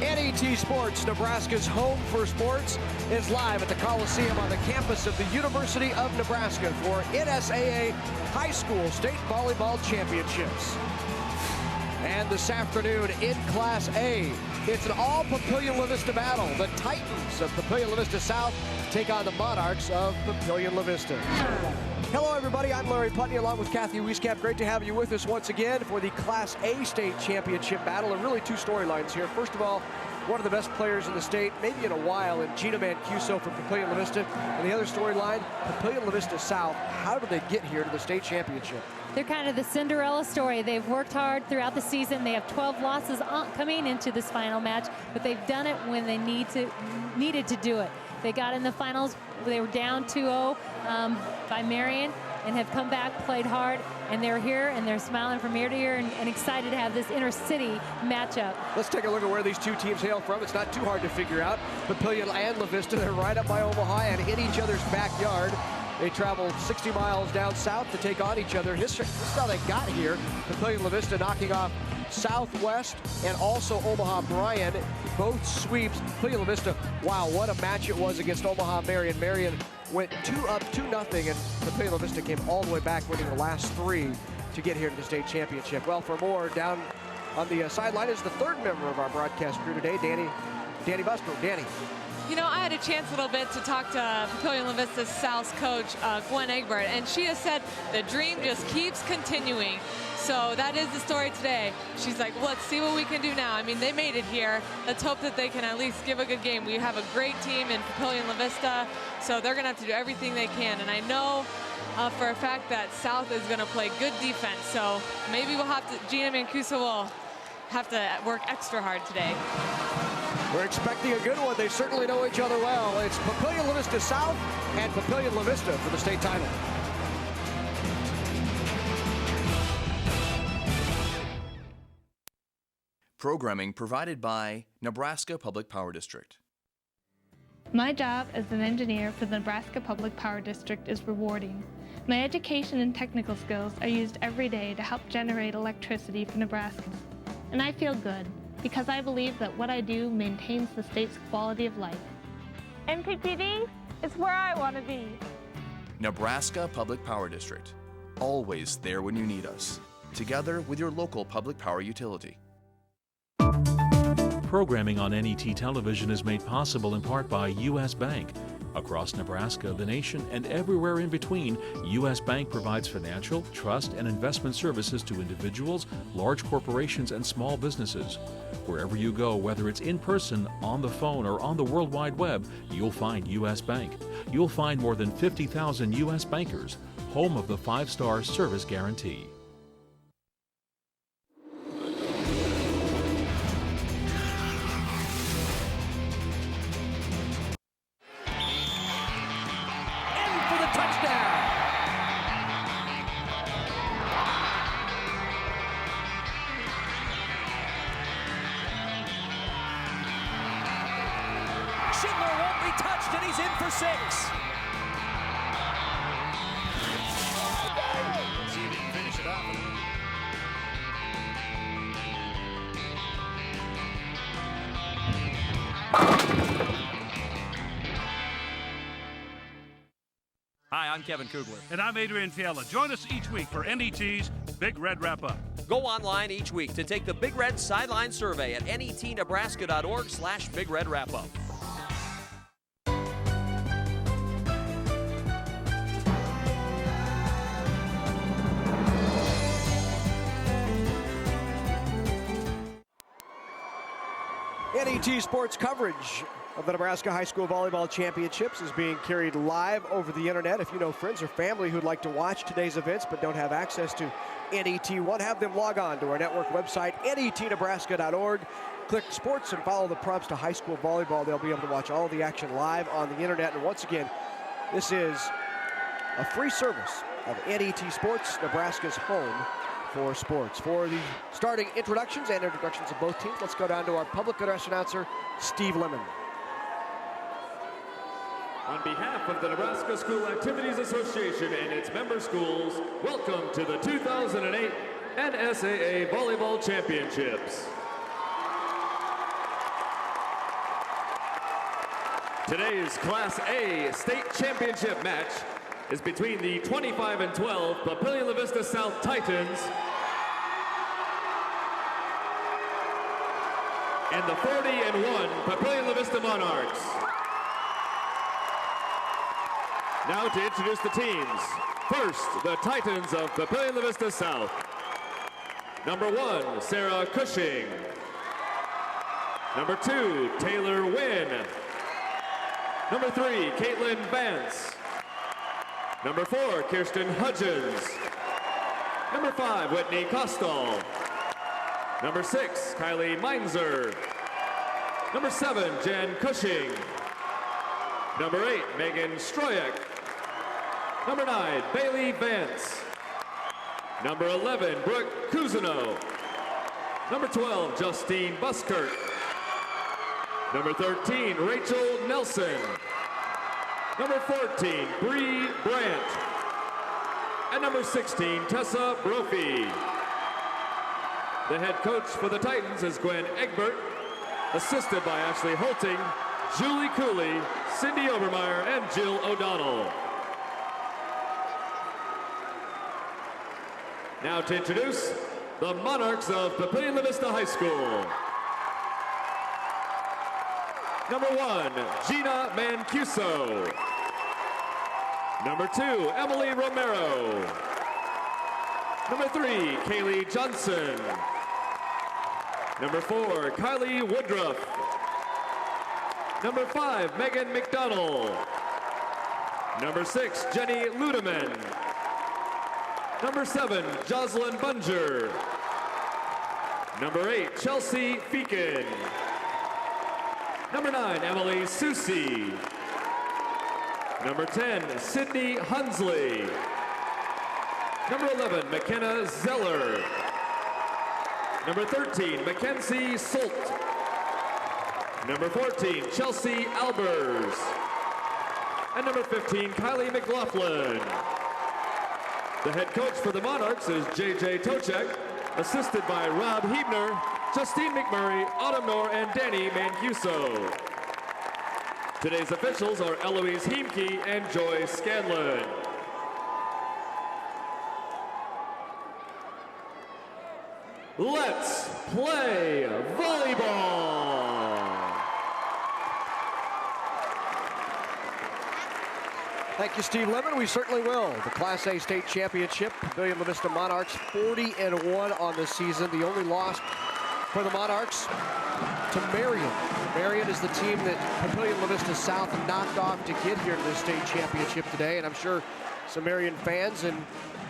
NET Sports, Nebraska's home for sports, is live at the Coliseum on the campus of the University of Nebraska for NSAA High School State Volleyball Championships. And this afternoon in Class A, it's an all Papillion-La Vista battle. The Titans of Papillion-La Vista South take on the Monarchs of Papillion-La Vista. Hello everybody, I'm Larry Putney along with Kathy Wieskamp. Great to have you with us once again for the Class A state championship battle. And really two storylines here. First of all, one of the best players in the state, maybe in a while, in Gina Mancuso from Papillion-La Vista. And the other storyline, Papillion-La Vista South. How did they get here to the state championship? They're kind of the Cinderella story. They've worked hard throughout the season. They have 12 losses coming into this final match, but they've done it when they needed to do it. They got in the finals. They were down 2-0 by Marion and have come back, played hard, and they're here and they're smiling from ear to ear and excited to have this inter-city matchup. Let's take a look at where these two teams hail from. It's not too hard to figure out. Papillion and La Vista, they're right up by Omaha and in each other's backyard. They traveled 60 miles down south to take on each other. This is how they got here. Papillion-La Vista knocking off Southwest and also Omaha Bryan, both sweeps. Papillion-La Vista, wow, what a match it was against Omaha Marion. Marion went 2-0, and Papillion-La Vista came all the way back, winning the last three to get here to the state championship. Well, for more, down on the sideline is the third member of our broadcast crew today, Danny Buster. Danny. You know, I had a chance a little bit to talk to Papillion-La Vista South's coach, Gwen Egbert, and she has said the dream just keeps continuing. So that is the story today. She's like, well, let's see what we can do now. I mean, they made it here. Let's hope that they can at least give a good game. We have a great team in Papillion-La Vista, so they're going to have to do everything they can. And I know for a fact that South is going to play good defense, so maybe we'll have to, Gina Mancuso will have to work extra hard today. We're expecting a good one. They certainly know each other well. It's Papillion-La Vista South and Papillion-La Vista for the state title. Programming provided by Nebraska Public Power District. My job as an engineer for the Nebraska Public Power District is rewarding. My education and technical skills are used every day to help generate electricity for Nebraskans. And I feel good, because I believe that what I do maintains the state's quality of life. NPPD is where I want to be. Nebraska Public Power District. Always there when you need us. Together with your local public power utility. Programming on NET television is made possible in part by U.S. Bank. Across Nebraska, the nation, and everywhere in between, U.S. Bank provides financial, trust, and investment services to individuals, large corporations, and small businesses. Wherever you go, whether it's in person, on the phone, or on the World Wide Web, you'll find U.S. Bank. You'll find more than 50,000 U.S. bankers, home of the 5-star service guarantee. Hi, I'm Kevin Kugler. And I'm Adrian Fiala. Join us each week for NET's Big Red Wrap-Up. Go online each week to take the Big Red Sideline Survey at netnebraska.org/Big Red Wrap-Up. NET Sports coverage of the Nebraska High School Volleyball Championships is being carried live over the internet. If you know friends or family who'd like to watch today's events but don't have access to NET1, have them log on to our network website, netnebraska.org. Click sports and follow the prompts to high school volleyball. They'll be able to watch all the action live on the internet. And once again, this is a free service of NET Sports, Nebraska's home for sports. For the starting introductions of both teams, let's go down to our public address announcer, Steve Lemon. On behalf of the Nebraska School Activities Association and its member schools, welcome to the 2008 NSAA Volleyball Championships. Today's Class A state championship match is between the 25-12 Papillion-La Vista South Titans and the 40-1 Papillion-La Vista Monarchs. Now to introduce the teams. First, the Titans of Papillion-La Vista South. Number 1, Sarah Cushing. Number 2, Taylor Wynn. Number 3, Caitlin Vance. Number 4, Kirsten Hudgens. Number 5, Whitney Kostal. Number 6, Kylie Meinzer. Number 7, Jen Cushing. Number 8, Megan Stroyak. Number 9, Bailey Vance. Number 11, Brooke Cousineau. Number 12, Justine Buskirk. Number 13, Rachel Nelson. Number 14, Bree Brandt. And number 16, Tessa Brophy. The head coach for the Titans is Gwen Egbert, assisted by Ashley Holting, Julie Cooley, Cindy Obermeyer, and Jill O'Donnell. Now to introduce the Monarchs of Papillion-La Vista High School. Number 1, Gina Mancuso. Number 2, Emily Romero. Number 3, Kaylee Johnson. Number 4, Kylie Woodruff. Number 5, Megan McDonald. Number 6, Jenny Ludeman. Number 7, Jocelyn Bunger. Number 8, Chelsea Feakin. Number 9, Emily Susi. Number 10, Sydney Hunsley. Number 11, McKenna Zeller. Number 13, Mackenzie Solt. Number 14, Chelsea Albers. And number 15, Kylie McLaughlin. The head coach for the Monarchs is J.J. Tochek, assisted by Rob Hebner, Justine McMurray, Autumn Knorr, and Danny Mancuso. Today's officials are Eloise Heemke and Joy Scanlon. Let's play volleyball. Thank you, Steve Lemon. We certainly will. The Class A state championship, Papillion-La Vista Monarchs 40-1 on the season. The only loss for the Monarchs to Marion. Marion is the team that Papillion-La Vista South knocked off to get here to the state championship today, and I'm sure some Marion fans and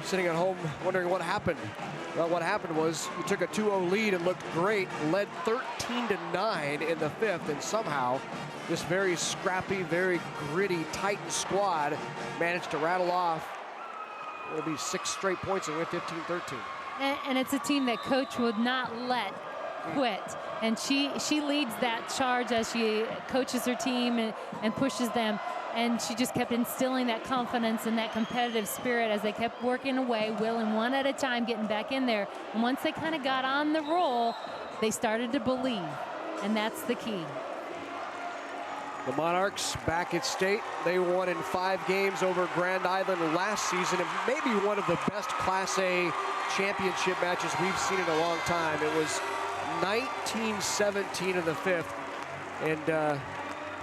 sitting at home wondering what happened. Well, what happened was you took a 2-0 lead and looked great, led 13-9 in the 5th, and somehow this very scrappy, very gritty Titan squad managed to rattle off. It'll be 6 straight points and win 15-13. And it's a team that coach would not let quit. And she leads that charge as she coaches her team and pushes them. And she just kept instilling that confidence and that competitive spirit as they kept working away, willing one at a time, getting back in there. And once they kind of got on the roll, they started to believe. And that's the key. The Monarchs back at state. They won in 5 games over Grand Island last season, and maybe one of the best Class A championship matches we've seen in a long time. It was 19-17 in the 5th, and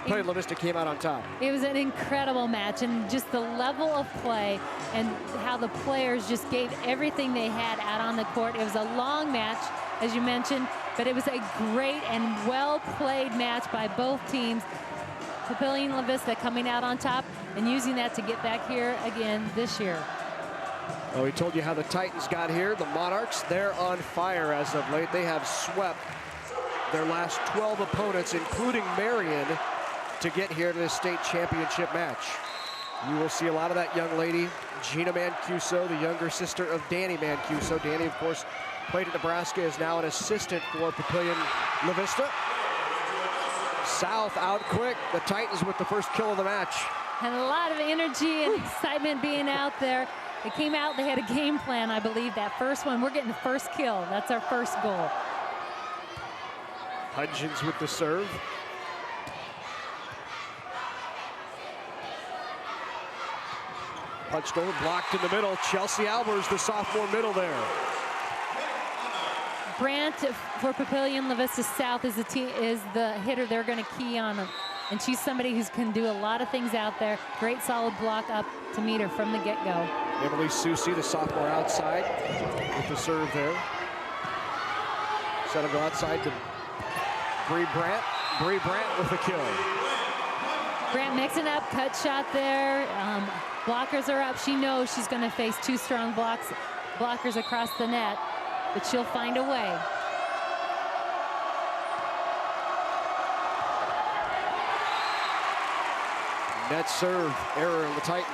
Papillion-La Vista came out on top. It was an incredible match, and just the level of play and how the players just gave everything they had out on the court. It was a long match, as you mentioned, but it was a great and well-played match by both teams. Papillion-La Vista coming out on top and using that to get back here again this year. Well, we told you how the Titans got here. The Monarchs, they're on fire as of late. They have swept their last 12 opponents, including Marion, to get here to this state championship match. You will see a lot of that young lady, Gina Mancuso, the younger sister of Danny Mancuso. Danny, of course, played at Nebraska, is now an assistant for Papillion-La Vista. South out quick. The Titans with the first kill of the match. And a lot of energy and excitement being out there. They came out, they had a game plan, I believe. That first one, we're getting the first kill. That's our first goal. Hudgens with the serve. Punched over, blocked in the middle. Chelsea Albers, the sophomore middle there. Brandt for Papillion-La Vista South is the hitter they're going to key on him. And she's somebody who can do a lot of things out there. Great solid block up to meet her from the get-go. Emily Susi, the sophomore outside with the serve there. Set to go outside to Bree Brandt. Bree Brandt with the kill. Brandt mixing up, cut shot there. Blockers are up. She knows she's going to face two strong blockers across the net, but she'll find a way. Net serve error in the Titans.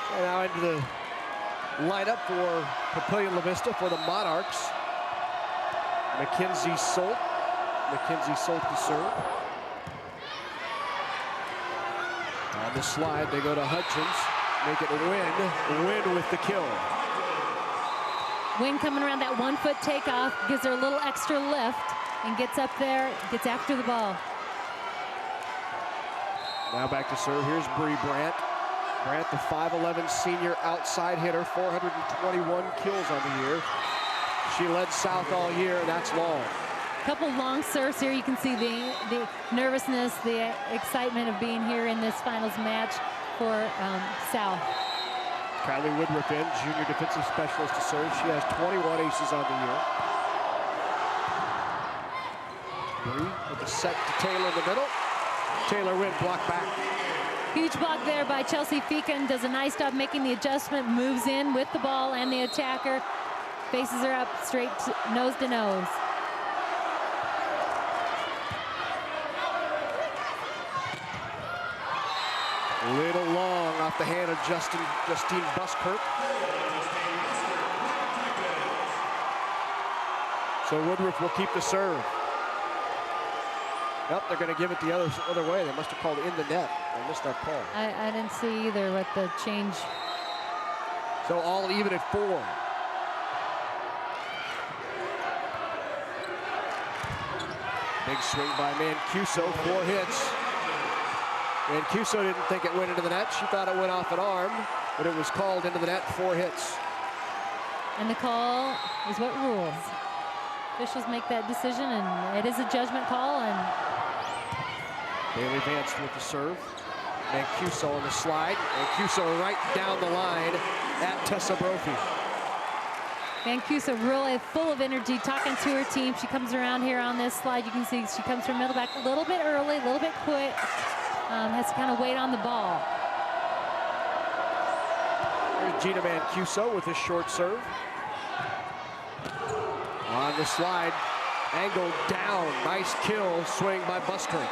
So now into the lineup for Papillion-La Vista for the Monarchs. Mackenzie Solt. Mackenzie Solt to serve. On the slide, they go to Hutchins. Make it Wynn with the kill. Wynn coming around that 1 foot takeoff, gives her a little extra lift and gets up there, gets after the ball. Now back to serve. Here's Bree Brandt. Brandt, the 5'11" senior outside hitter, 421 kills on the year. She led South all year, and that's long. Couple long serves here. You can see the nervousness, the excitement of being here in this finals match for South. Kylie Woodruff in, junior defensive specialist to serve. She has 21 aces on the year. Bree with the set to Taylor in the middle. Taylor Wynn blocked back. Huge block there by Chelsea Feakin. Does a nice job making the adjustment, moves in with the ball and the attacker. Faces her up straight nose to nose. Little long off the hand of Justine Buskirk. So Woodruff will keep the serve. Yep, they're going to give it the other way. They must have called in the net. They missed that call. I didn't see either with the change. So all even at 4. Big swing by Mancuso, 4 hits. Mancuso didn't think it went into the net. She thought it went off an arm, but it was called into the net, 4 hits. And the call is what rules. Officials make that decision, and it is a judgment call. And Bailey Vance with the serve. Mancuso on the slide. Mancuso right down the line at Tessa Brophy. Mancuso really full of energy, talking to her team. She comes around here on this slide. You can see she comes from middle back a little bit early, a little bit quick. Has to kind of wait on the ball. There's Gina Mancuso with a short serve. On the slide, angled down. Nice kill, swing by Buskirk.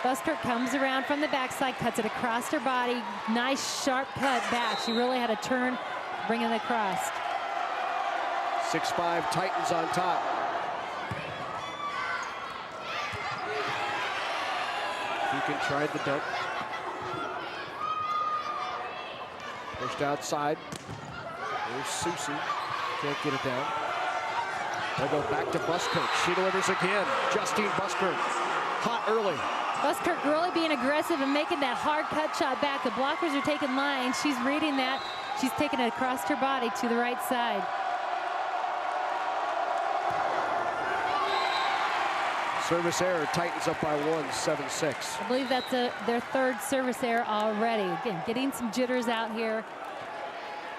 Buskirk comes around from the backside, cuts it across her body. Nice sharp cut back. She really had to turn, bring it across. 6'5" Titans on top. Deacon tried the dump. Pushed outside. There's Susi. Can't get it down. They go back to Buskirk. She delivers again. Justine Buskirk. Hot early. Buskirk really being aggressive and making that hard cut shot back. The blockers are taking line. She's reading that. She's taking it across her body to the right side. Service error. Titans up by 1, 7-6. I believe that's their 3rd service error already. Again, getting some jitters out here.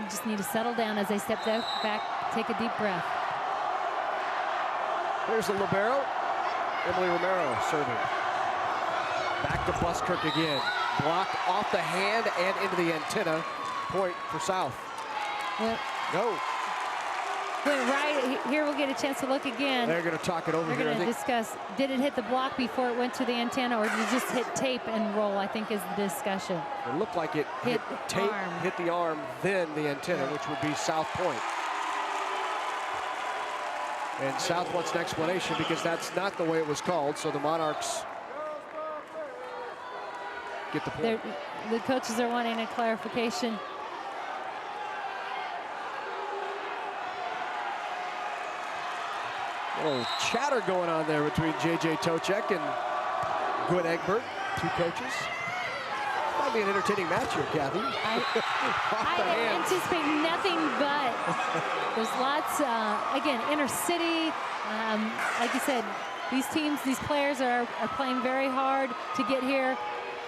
You just need to settle down as they step back, take a deep breath. There's the libero. Emily Romero serving. Back to Buskirk again. Blocked off the hand and into the antenna. Point for South. No. Went right here. We'll get a chance to look again. They're going to talk it over here. They're going to discuss, did it hit the block before it went to the antenna, or did it just hit tape and roll, I think is the discussion. It looked like it hit tape, hit the arm, then the antenna, which would be South point. And South wants an explanation because that's not the way it was called, so the Monarchs get the point. The coaches are wanting a clarification. A little chatter going on there between J.J. Tocek and Gwen Egbert, two coaches. Might be an entertaining match here, Kathy. I anticipate nothing but. There's lots, again, inner city. Like you said, these teams, these players are playing very hard to get here.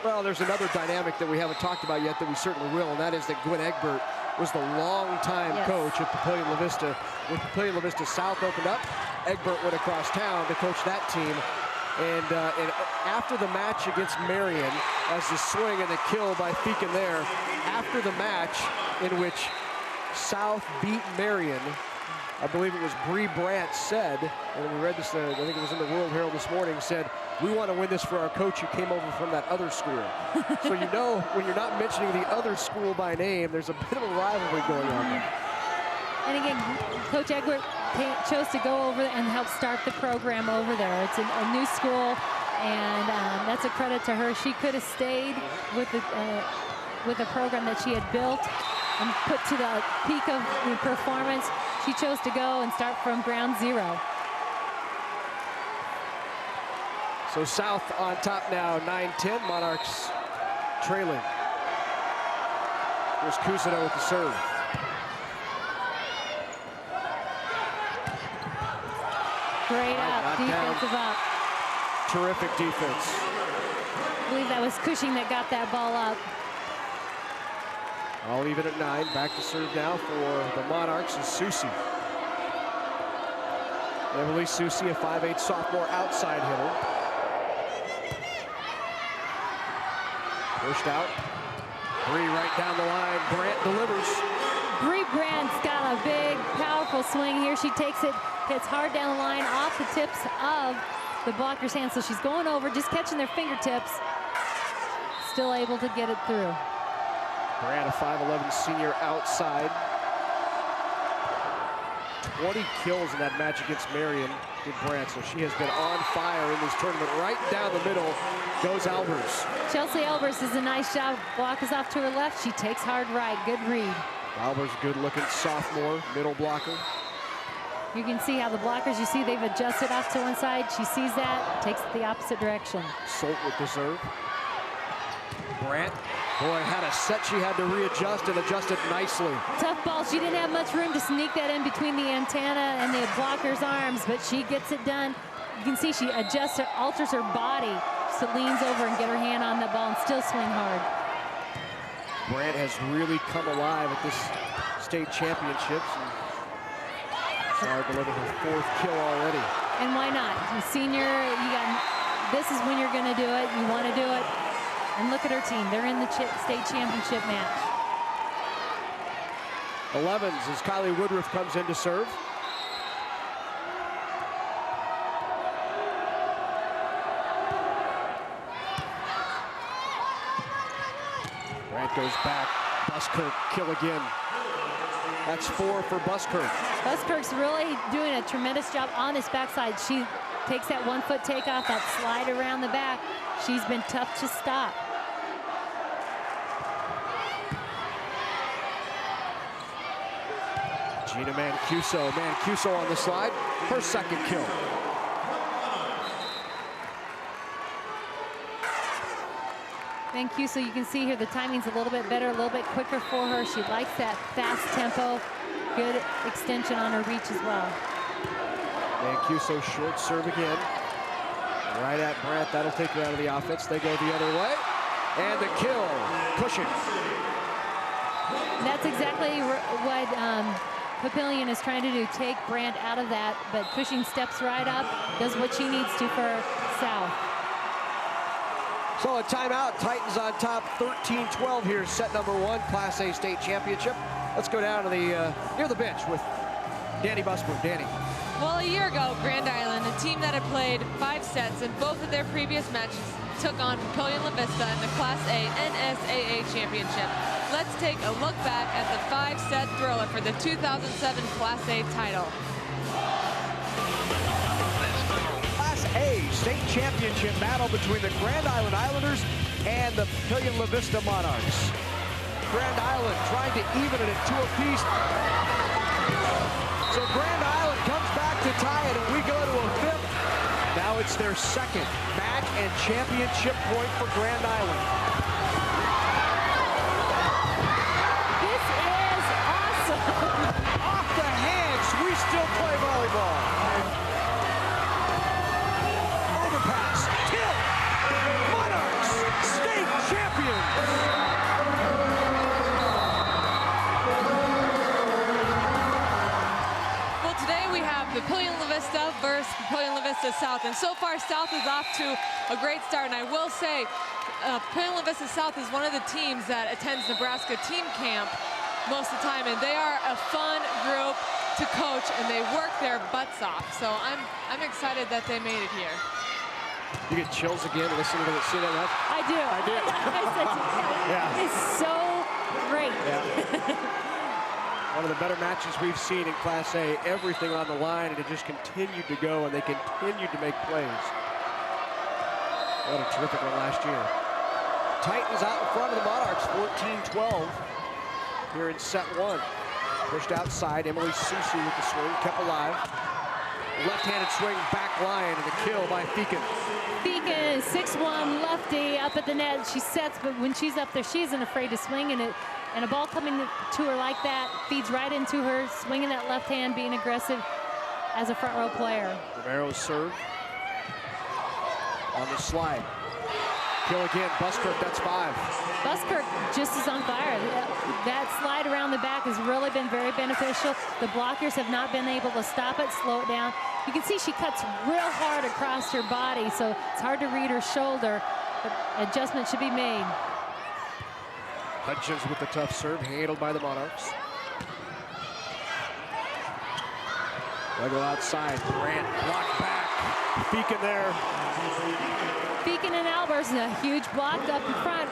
Well, there's another dynamic that we haven't talked about yet that we certainly will, and that is that Gwen Egbert was the longtime coach at Papillion-La Vista. When Papillion-La Vista South opened up, Egbert went across town to coach that team. And after the match against Marion, as the swing and the kill by Feakin there, after the match in which South beat Marion, I believe it was Bree Brandt said, and we read this, I think it was in the World Herald this morning, said, we want to win this for our coach who came over from that other school. So you know, when you're not mentioning the other school by name, there's a bit of a rivalry going on there. And again, Coach Egbert chose to go over and help start the program over there. It's a new school, and that's a credit to her. She could have stayed with the program that she had built and put to the peak of the performance. She chose to go and start from ground zero. So South on top now, 9-10. Monarchs trailing. Here's Cousineau with the serve. Great up, defensive up. Terrific defense. I believe that was Cushing that got that ball up. All even at 9. Back to serve now for the Monarchs is Susie. Emily Susie, a 5'8" sophomore outside hitter. Pushed out. Bree right down the line. Brandt delivers. Bree Brandt's got a big, powerful swing here. She takes it, hits hard down the line off the tips of the blocker's hands. So she's going over, just catching their fingertips. Still able to get it through. Brandt, a 5'11" senior outside. 20 kills in that match against Marion, did Brandt. So she has been on fire in this tournament. Right down the middle goes Albers. Chelsea Albers does a nice job. Block is off to her left. She takes hard right. Good read. Albers, good-looking sophomore, middle blocker. You can see how the blockers, you see they've adjusted off to one side. She sees that, takes it the opposite direction. Solt with the serve. Brandt, boy, had a set she had to readjust and adjust it nicely. Tough ball. She didn't have much room to sneak that in between the antenna and the blocker's arms, but she gets it done. You can see she adjusts, alters her body, so leans over and get her hand on the ball and still swing hard. Brandt has really come alive at this state championships. Saw her deliver her 4th kill already. And why not? You're senior, this is when you're going to do it. You want to do it. And look at her team. They're in the state championship match. 11s as Kylie Woodruff comes in to serve. Brandt goes back. Buskirk kill again. That's 4 for Buskirk. Buskirk's really doing a tremendous job on this backside. She takes that 1-foot takeoff, that slide around the back. She's been tough to stop. Gina Mancuso. Mancuso on the slide. Her 2nd kill. Mancuso, you can see here the timing's a little bit better, a little bit quicker for her. She likes that fast tempo. Good extension on her reach as well. Mancuso short serve again. Right at Brandt. That'll take her out of the offense. They go the other way. And the kill. Cushing. That's exactly what Papillion is trying to do. Take Brandt out of that. But Cushing steps right up, does what she needs to for South. So a timeout. Titans on top 13-12 here. Set number 1, Class A state championship. Let's go down to the near the bench with Danny Busberg. Danny. Well, a year ago, Grand Island, a team that had played 5 sets in both of their previous matches, took on Papillion-La Vista in the Class A NSAA championship. Let's take a look back at the 5-set thriller for the 2007 Class A title. Class A state championship battle between the Grand Island Islanders and the Papillion-La Vista Monarchs. Grand Island trying to even it at 2 apiece. So Grand Island comes back to tie it, and we go Now it's their second match and championship point for Grand Island. This is awesome. Off the hands, we still play volleyball. Overpass, kill, Monarchs, state champions. Well, today we have Papillion-La Vista versus Papillion-La Vista South, and so far South is off to a great start. And I will say, Papillion-La Vista South is one of the teams that attends Nebraska team camp most of the time, and they are a fun group to coach, and they work their butts off. So I'm excited that they made it here. You get chills again listening to it. See that much? I do. I did. Yeah. It's so great. Yeah. One of the better matches we've seen in Class A. Everything on the line, and it just continued to go, and they continued to make plays. What a terrific one last year. Titans out in front of the Monarchs, 14-12 here in set one. Pushed outside, Emily Susu with the swing, kept alive. Left-handed swing, back line, and the kill by Feakin. Feakin, 6'1", lefty, up at the net. She sets, but when she's up there, she isn't afraid to swing, and a ball coming to her like that feeds right into her, swinging that left hand, being aggressive as a front row player. Romero's serve on the slide. Kill again, Buskirk, that's 5. Buskirk just is on fire. That slide around the back has really been very beneficial. The blockers have not been able to stop it, slow it down. You can see she cuts real hard across her body, so it's hard to read her shoulder, but adjustment should be made. Hutchins with the tough serve, handled by the Monarchs. They go outside, Grant blocked back. Feakin there. Feakin and Albers, a huge block up in front,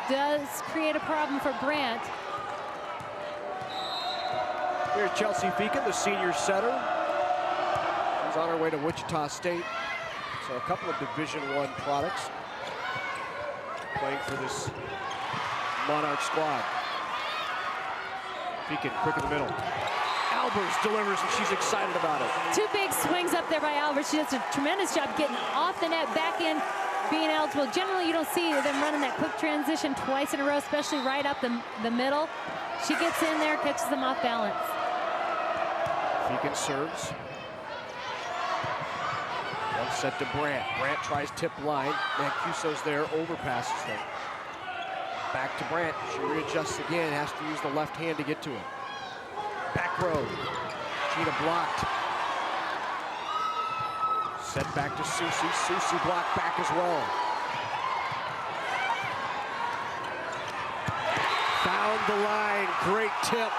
does create a problem for Brandt. Here's Chelsea Feakin, the senior setter. She's on her way to Wichita State. So a couple of Division I products playing for this Monarch squad. Feakin quick in the middle. Albers delivers, and she's excited about it. 2 big swings up there by Albers. She does a tremendous job getting off the net, back in, being eligible. Generally, you don't see them running that quick transition twice in a row, especially right up the middle. She gets in there, catches them off balance. Feakin serves. One set to Brandt. Brandt tries tip line. Mancuso's there, overpasses them. Back to Brandt. She readjusts again, has to use the left hand to get to it. Back row. Gina blocked. Set back to Susie. Susie blocked back as well. Found the line. Great tip.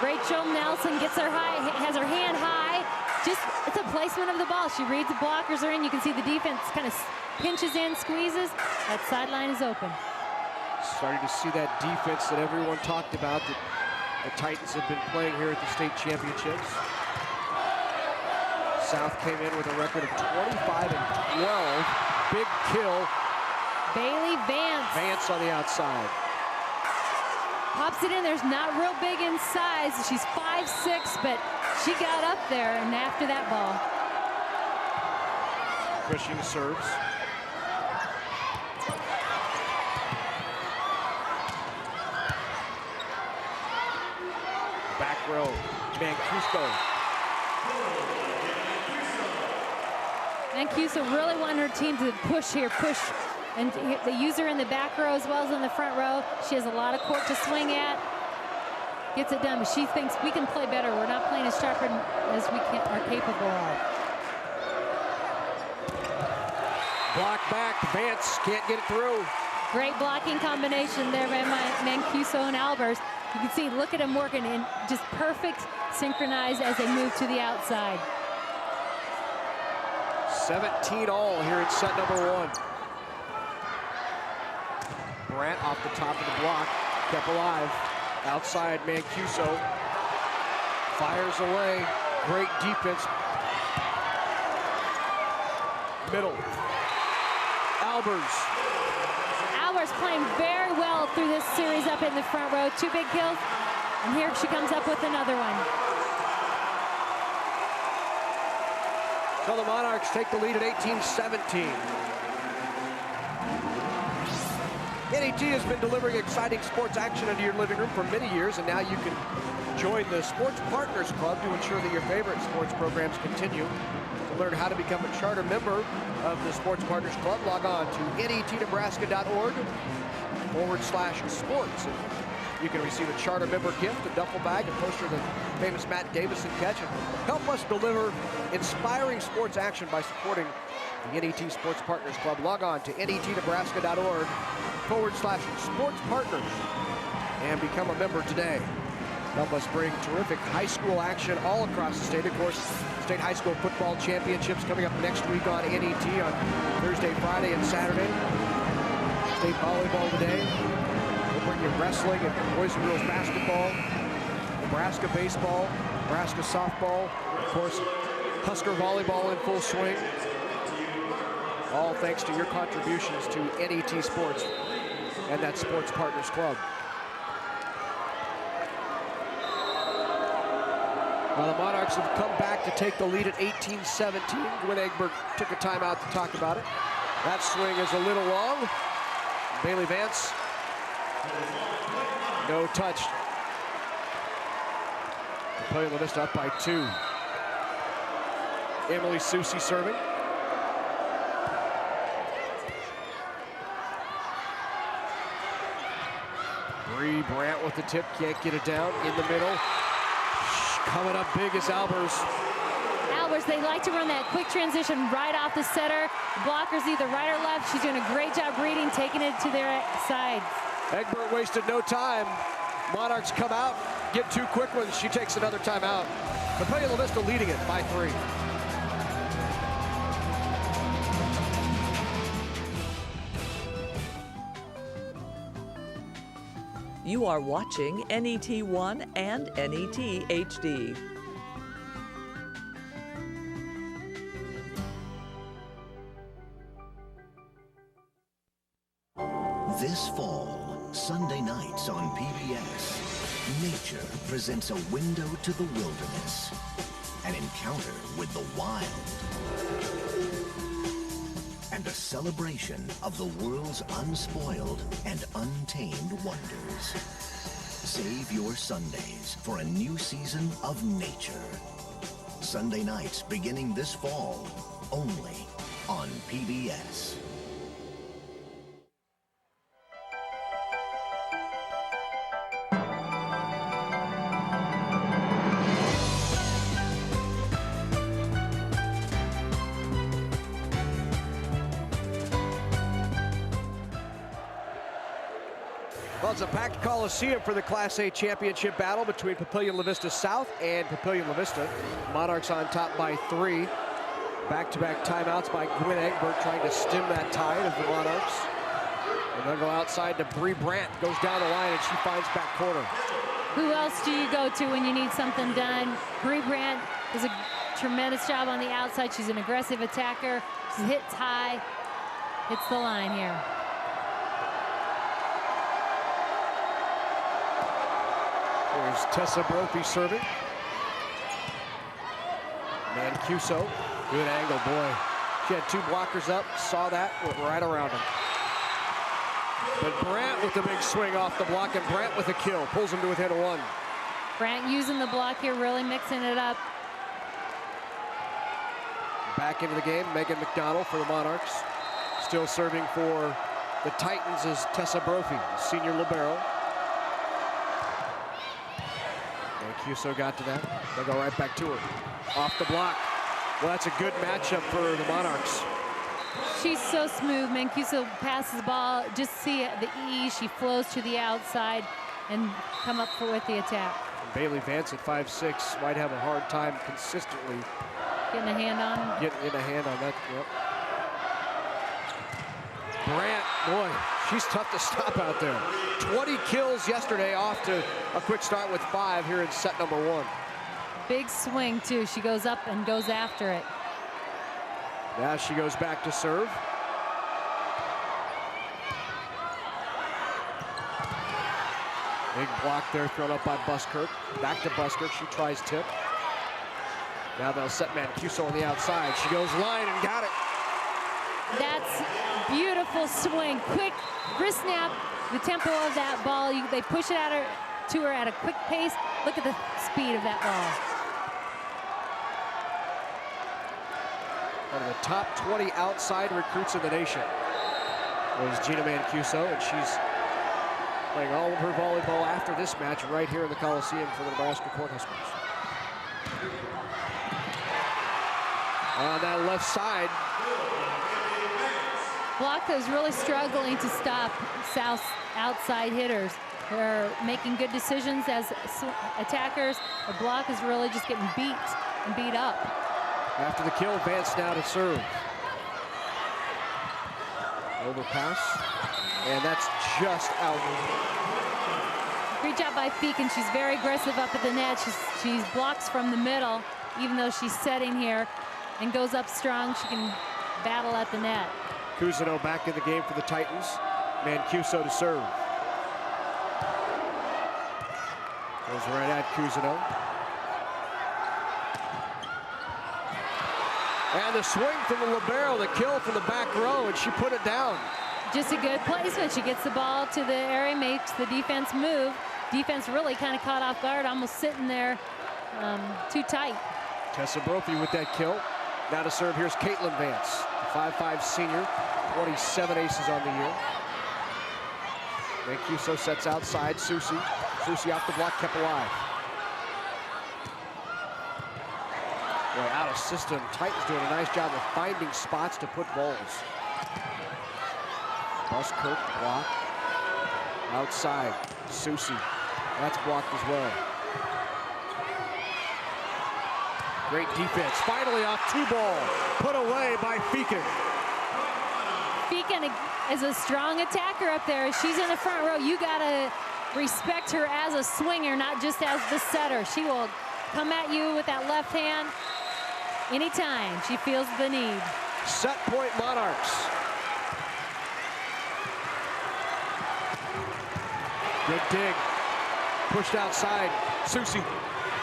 Rachel Nelson gets her high, has her hand high. Just, it's a placement of the ball. She reads the blockers are in. You can see the defense kind of pinches in, squeezes. That sideline is open. Starting to see that defense that everyone talked about that the Titans have been playing here at the state championships. South came in with a record of 25-12. Big kill. Bailey Vance. Vance on the outside. Pops it in. There's not real big in size. She's 5'6", but she got up there and after that ball. Cushing serves. Back row, Mancuso. Mancuso really wanted her team to push here, push. And they use her in the back row as well as in the front row. She has a lot of court to swing at. Gets it done, but she thinks we can play better. We're not playing as sharp as we are capable of. Block back, Vance can't get it through. Great blocking combination there by Mancuso and Albers. You can see, look at them working in just perfect synchronized as they move to the outside. 17 all here in set number 1. Brandt off the top of the block, kept alive. Outside, Mancuso fires away. Great defense. Middle. Albers. Albers playing very well through this series up in the front row. 2 big kills, and here she comes up with another one. So the Monarchs take the lead at 18-17. NET has been delivering exciting sports action into your living room for many years, and now you can join the Sports Partners Club to ensure that your favorite sports programs continue. To learn how to become a charter member of the Sports Partners Club, log on to netnebraska.org/sports. You can receive a charter member gift, a duffel bag, a poster of the famous Matt Davison catch, and help us deliver inspiring sports action by supporting the NET Sports Partners Club. Log on to netnebraska.org/sports partners and become a member today. Help us bring terrific high school action all across the state. Of course, state high school football championships coming up next week on NET on Thursday, Friday, and Saturday. State volleyball today. We'll bring you wrestling and boys and girls basketball, Nebraska baseball, Nebraska softball, of course, Husker volleyball in full swing. All thanks to your contributions to NET Sports and that Sports Partners Club. Well, the Monarchs have come back to take the lead at 18-17. Gwen Egbert took a timeout to talk about it. That swing is a little long. Bailey Vance, no touch. Papillion-La Vista up by 2. Emily Susie serving. Bree Brandt with the tip, can't get it down in the middle. Coming up big is Albers. Albers, they like to run that quick transition right off the setter. The blocker's either right or left. She's doing a great job reading, taking it to their sides. Egbert wasted no time. Monarchs come out, get 2 quick ones. She takes another timeout. Papillion-La Vista leading it by 3. You are watching NET1 and NET HD. This fall, Sunday nights on PBS, nature presents a window to the wilderness, an encounter with the wild, and a celebration of the world's unspoiled and untamed wonders. Save your Sundays for a new season of nature. Sunday nights beginning this fall, only on PBS. Well, it's a packed Coliseum for the Class A championship battle between Papillion-La Vista South and Papillion-La Vista. Monarchs on top by 3. Back-to-back timeouts by Gwen Egbert trying to stem that tide of the Monarchs. And they'll go outside to Bree Brandt, goes down the line and she finds back corner. Who else do you go to when you need something done? Bree Brandt does a tremendous job on the outside. She's an aggressive attacker. She hits high, hits the line here. There's Tessa Brophy serving. Mancuso, good angle, boy. She had 2 blockers up, saw that, went right around him. But Brandt with the big swing off the block, and Brandt with a kill, pulls him to within 1. Brandt using the block here, really mixing it up. Back into the game, Megan McDonald for the Monarchs. Still serving for the Titans is Tessa Brophy, senior libero. Mancuso got to that. They go right back to her. Off the block. Well, that's a good matchup for the Monarchs. She's so smooth. Mancuso passes the ball. Just see the ease. She flows to the outside and come up with the attack. And Bailey Vance at 5'6" might have a hard time consistently getting a hand on him. Getting a hand on that, yep. Brandt, boy, she's tough to stop out there. 20 kills yesterday, off to a quick start with 5 here in set number 1. Big swing, too. She goes up and goes after it. Now she goes back to serve. Big block there thrown up by Buskirk. Back to Buskirk, she tries tip. Now they'll set Mancuso on the outside. She goes line and got it. That's beautiful swing. Quick wrist snap. The tempo of that ball, they push it at her, to her at a quick pace. Look at the speed of that ball. One of the top 20 outside recruits in the nation was Gina Mancuso, and she's playing all of her volleyball after this match right here in the Coliseum for the Nebraska Cornhuskers. On that left side, Block is really struggling to stop South's outside hitters. They're making good decisions as attackers. The Block is really just getting beat and beat up. After the kill, Vance now to serve. Overpass, and that's just out. Great job by Feakin. She's very aggressive up at the net. She blocks from the middle, even though she's setting here, and goes up strong. She can battle at the net. Cousineau back in the game for the Titans. Mancuso to serve. Goes right at Cousineau. And the swing from the libero, the kill from the back row, and she put it down. Just a good placement. She gets the ball to the area, makes the defense move. Defense really kind of caught off guard, almost sitting there too tight. Tessa Brophy with that kill. Now to serve, here's Caitlin Vance, the 5'5" senior, 27 aces on the year. Mancuso sets outside, Susie. Susie off the block, kept alive. Boy, out of system. Titans doing a nice job of finding spots to put balls. Buskirk block. Outside, Susie. That's blocked as well. Great defense. Finally off 2-ball. Put away by Feakin. Feakin is a strong attacker up there. She's in the front row. You gotta respect her as a swinger, not just as the setter. She will come at you with that left hand anytime she feels the need. Set point Monarchs. Good dig. Pushed outside. Susie.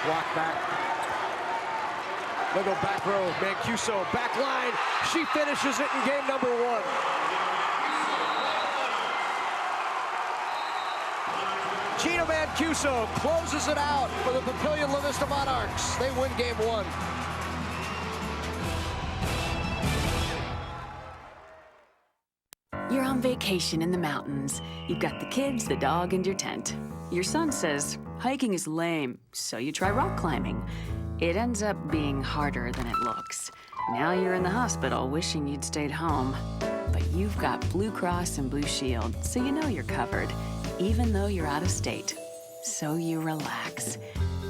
Block back. They'll go back row. Mancuso back line. She finishes it in game number 1. Gina Mancuso closes it out for the Papillion-La Vista Monarchs. They win game 1. You're on vacation in the mountains. You've got the kids, the dog, and your tent. Your son says, hiking is lame, so you try rock climbing. It ends up being harder than it looks. Now you're in the hospital wishing you'd stayed home. But you've got Blue Cross and Blue Shield, so you know you're covered, even though you're out of state. So you relax,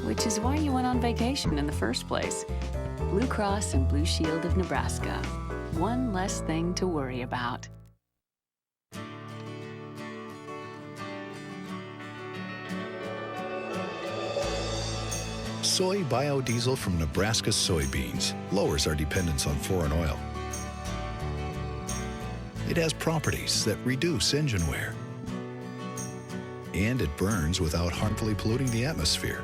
which is why you went on vacation in the first place. Blue Cross and Blue Shield of Nebraska. One less thing to worry about. Soy biodiesel from Nebraska soybeans lowers our dependence on foreign oil. It has properties that reduce engine wear. And it burns without harmfully polluting the atmosphere.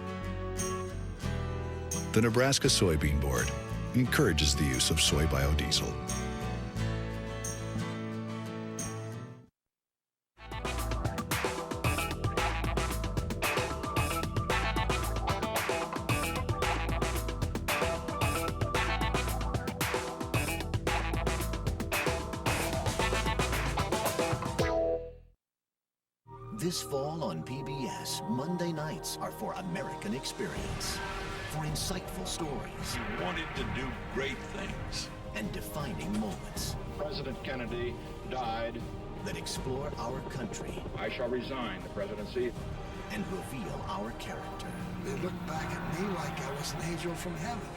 The Nebraska Soybean Board encourages the use of soy biodiesel. This fall on PBS, Monday nights are for American experience. For insightful stories. He wanted to do great things. And defining moments. President Kennedy died. That explore our country. I shall resign the presidency. And reveal our character. They looked back at me like I was an angel from heaven.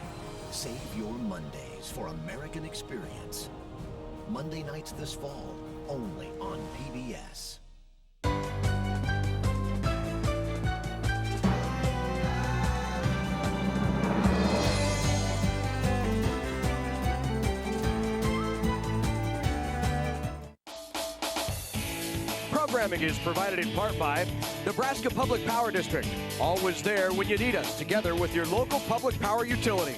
Save your Mondays for American experience. Monday nights this fall, only on PBS. Programming is provided in part by Nebraska Public Power District. Always there when you need us, together with your local public power utility.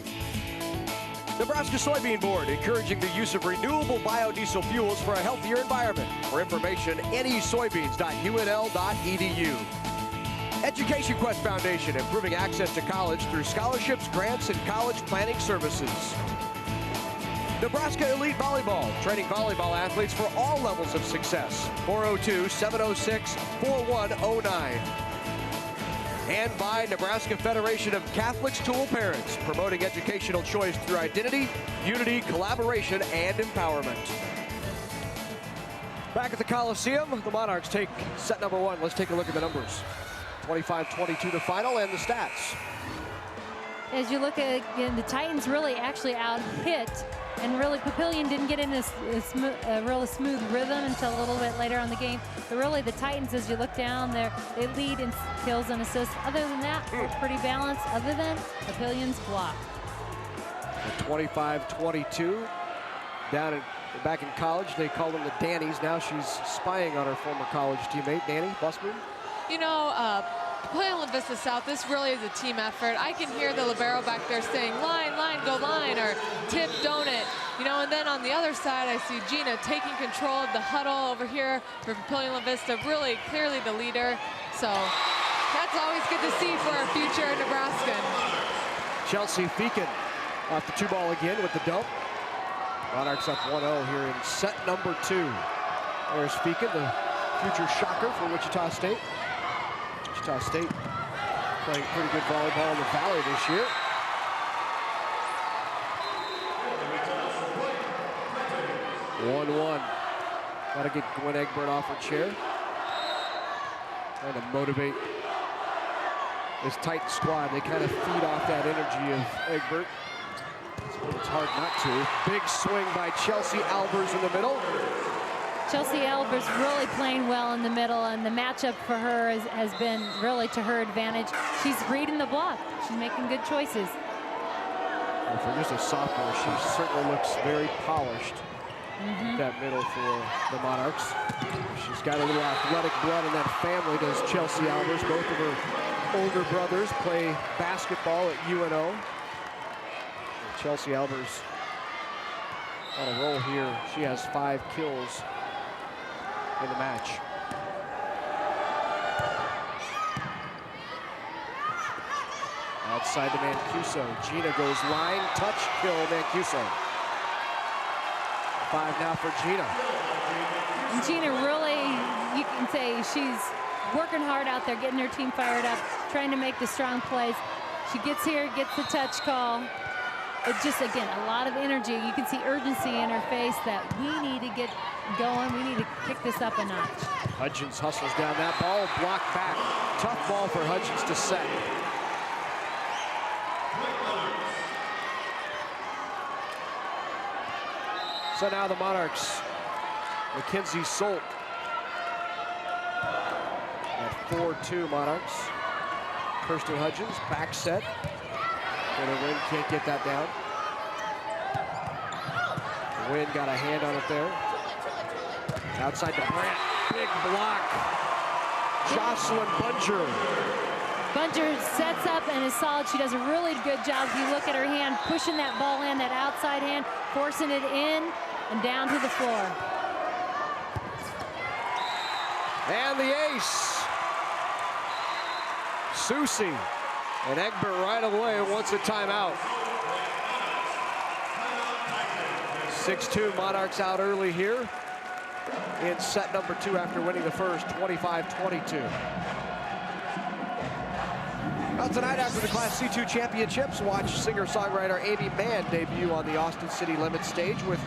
Nebraska Soybean Board, encouraging the use of renewable biodiesel fuels for a healthier environment. For information, nesoybeans.unl.edu. Education Quest Foundation, improving access to college through scholarships, grants, and college planning services. Nebraska Elite Volleyball, training volleyball athletes for all levels of success. 402-706-4109. And by Nebraska Federation of Catholic School Parents, promoting educational choice through identity, unity, collaboration, and empowerment. Back at the Coliseum, the Monarchs take set number 1. Let's take a look at the numbers. 25-22 the final and the stats. As you look at again, the Titans really actually out-hit, and really Papillion didn't get in a really smooth rhythm until a little bit later on the game. But really the Titans, as you look down there, they lead in kills and assists. Other than that, they're pretty balanced, other than Papillion's block. 25-22. Back in college, they call them the Dannies. Now she's spying on her former college teammate, Danny Busman. You know, Papillion-La Vista South, this really is a team effort. I can hear the libero back there saying, line, line, go line, or tip, don't it. You know, and then on the other side, I see Gina taking control of the huddle over here for Papillion-La Vista, really clearly the leader. So that's always good to see for our future Nebraskan. Chelsea Feakin off the 2-ball again with the dump. Monarchs up 1-0 here in set number 2. There's Feakin, the future shocker for Wichita State. Wichita State playing pretty good volleyball in the Valley this year. One. Got to get Gwen Egbert off her chair. Trying to motivate this Titan squad. They kind of feed off that energy of Egbert. It's hard not to. Big swing by Chelsea Albers in the middle. Chelsea Albers really playing well in the middle, and the matchup for her has been really to her advantage. She's reading the block. She's making good choices. Well, for just a sophomore, she certainly looks very polished. That middle for the Monarchs. She's got a little athletic blood in that family, does Chelsea Albers. Both of her older brothers play basketball at UNO. Chelsea Albers on a roll here. She has 5 kills in the match. Outside to Mancuso. Gina goes line, touch, kill Mancuso. 5 now for Gina. And Gina really, you can say she's working hard out there, getting her team fired up, trying to make the strong plays. She gets here, gets the touch call. It's just, again, a lot of energy. You can see urgency in her face that we need to get going. We need to kick this up a notch. Hudgens hustles down that ball, blocked back. Tough ball for Hudgens to set. So now the Monarchs, Mackenzie Solt at 4-2 Monarchs. Kirsten Hudgens, back set. Win can't get that down. Win got a hand on it there. Outside to Brandt, big block. Jocelyn Bunger. Bunger sets up and is solid. She does a really good job. If you look at her hand, pushing that ball in, that outside hand, forcing it in and down to the floor. And the ace. Susie. And Egbert right away wants a timeout. 6-2 Monarchs out early here in set number 2 after winning the first, 25-22. Well, tonight after the Class C2 championships, watch singer-songwriter Amy Mann debut on the Austin City Limits stage with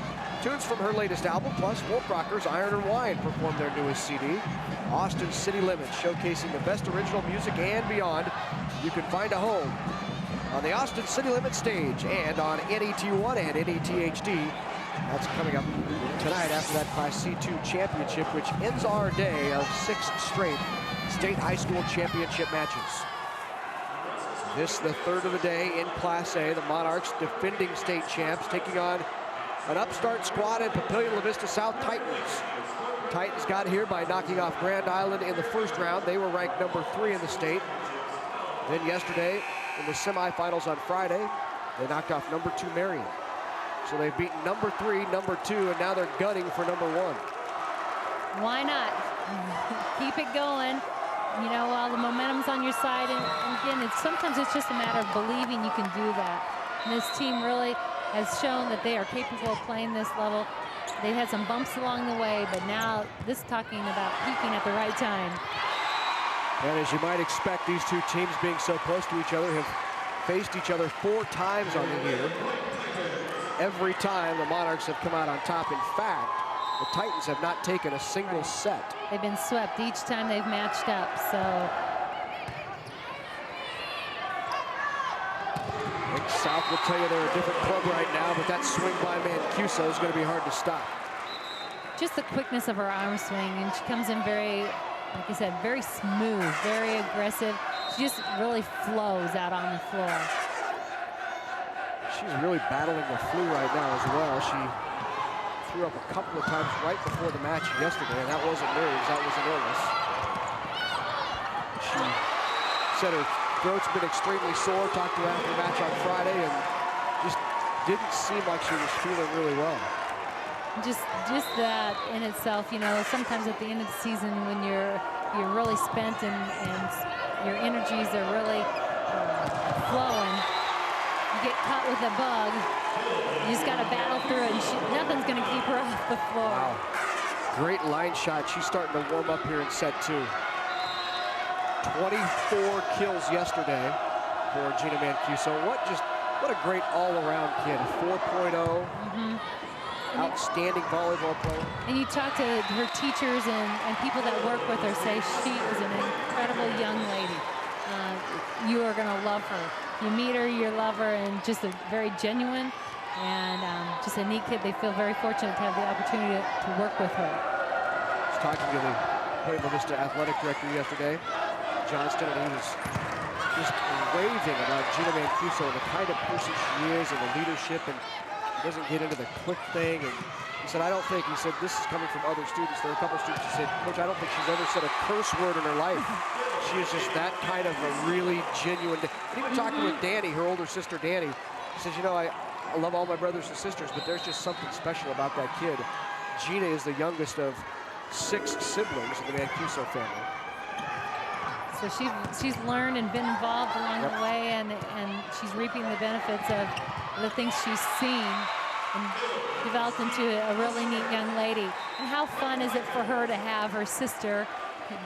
tunes from her latest album, plus Wolf Rockers Iron and Wine perform their newest CD, Austin City Limits, showcasing the best original music and beyond. You can find a home on the Austin City Limits stage and on NET1 and NET-HD. That's coming up tonight after that Class C2 championship, which ends our day of 6 straight state high school championship matches. This the third of the day in Class A. The Monarchs, defending state champs, taking on an upstart squad in Papillion-La Vista South Titans. Titans got here by knocking off Grand Island in the first round. They were ranked number 3 in the state. Then yesterday, in the semifinals on Friday, they knocked off number 2 Marion. So they've beaten number 3, number 2, and now they're gunning for number 1. Why not? Keep it going. You know, while the momentum's on your side, and again, sometimes it's just a matter of believing you can do that. And this team really has shown that they are capable of playing this level. They've had some bumps along the way, but now this is talking about peaking at the right time. And as you might expect, these two teams being so close to each other have faced each other 4 times on the year. Every time the Monarchs have come out on top. In fact, the Titans have not taken a single set. They've been swept each time they've matched up, so. I think South will tell you they're a different club right now, but that swing by Mancuso is going to be hard to stop. Just the quickness of her arm swing, and she comes in very, like I said, very smooth, very aggressive. She just really flows out on the floor. She's really battling the flu right now as well. She threw up a couple of times right before the match yesterday, and that wasn't nerves, that was an illness. She said her throat's been extremely sore, talked to her after the match on Friday, and just didn't seem like she was feeling really well. Just that in itself, you know, sometimes at the end of the season when you're really spent and your energies are really flowing, you get caught with a bug. You just got to battle through it, and nothing's going to keep her off the floor. Wow. Great line shot. She's starting to warm up here in set 2. 24 kills yesterday for Gina Mancuso. What a great all-around kid. A 4.0. Outstanding volleyball player. And you talk to her teachers and people that work with her, say she is an incredible young lady. You are going to love her. You meet her, you love her, and just a very genuine and just a neat kid. They feel very fortunate to have the opportunity to work with her. I was talking to the Papillion-La Vista athletic director yesterday, Johnston, and he was just raving about Gina Mancuso and the kind of person she is and the leadership, and he doesn't get into the click thing. And he said, I don't think, he said, this is coming from other students. There are a couple of students who said, Coach, I don't think she's ever said a curse word in her life. She is just that kind of a really genuine. And even talking with Danny, her older sister Danny, he says, you know, I love all my brothers and sisters, but there's just something special about that kid. Gina is the youngest of 6 siblings in the Mancuso family. So she's learned and been involved along the way, and she's reaping the benefits of the things she's seen and developed into a really neat young lady. And how fun is it for her to have her sister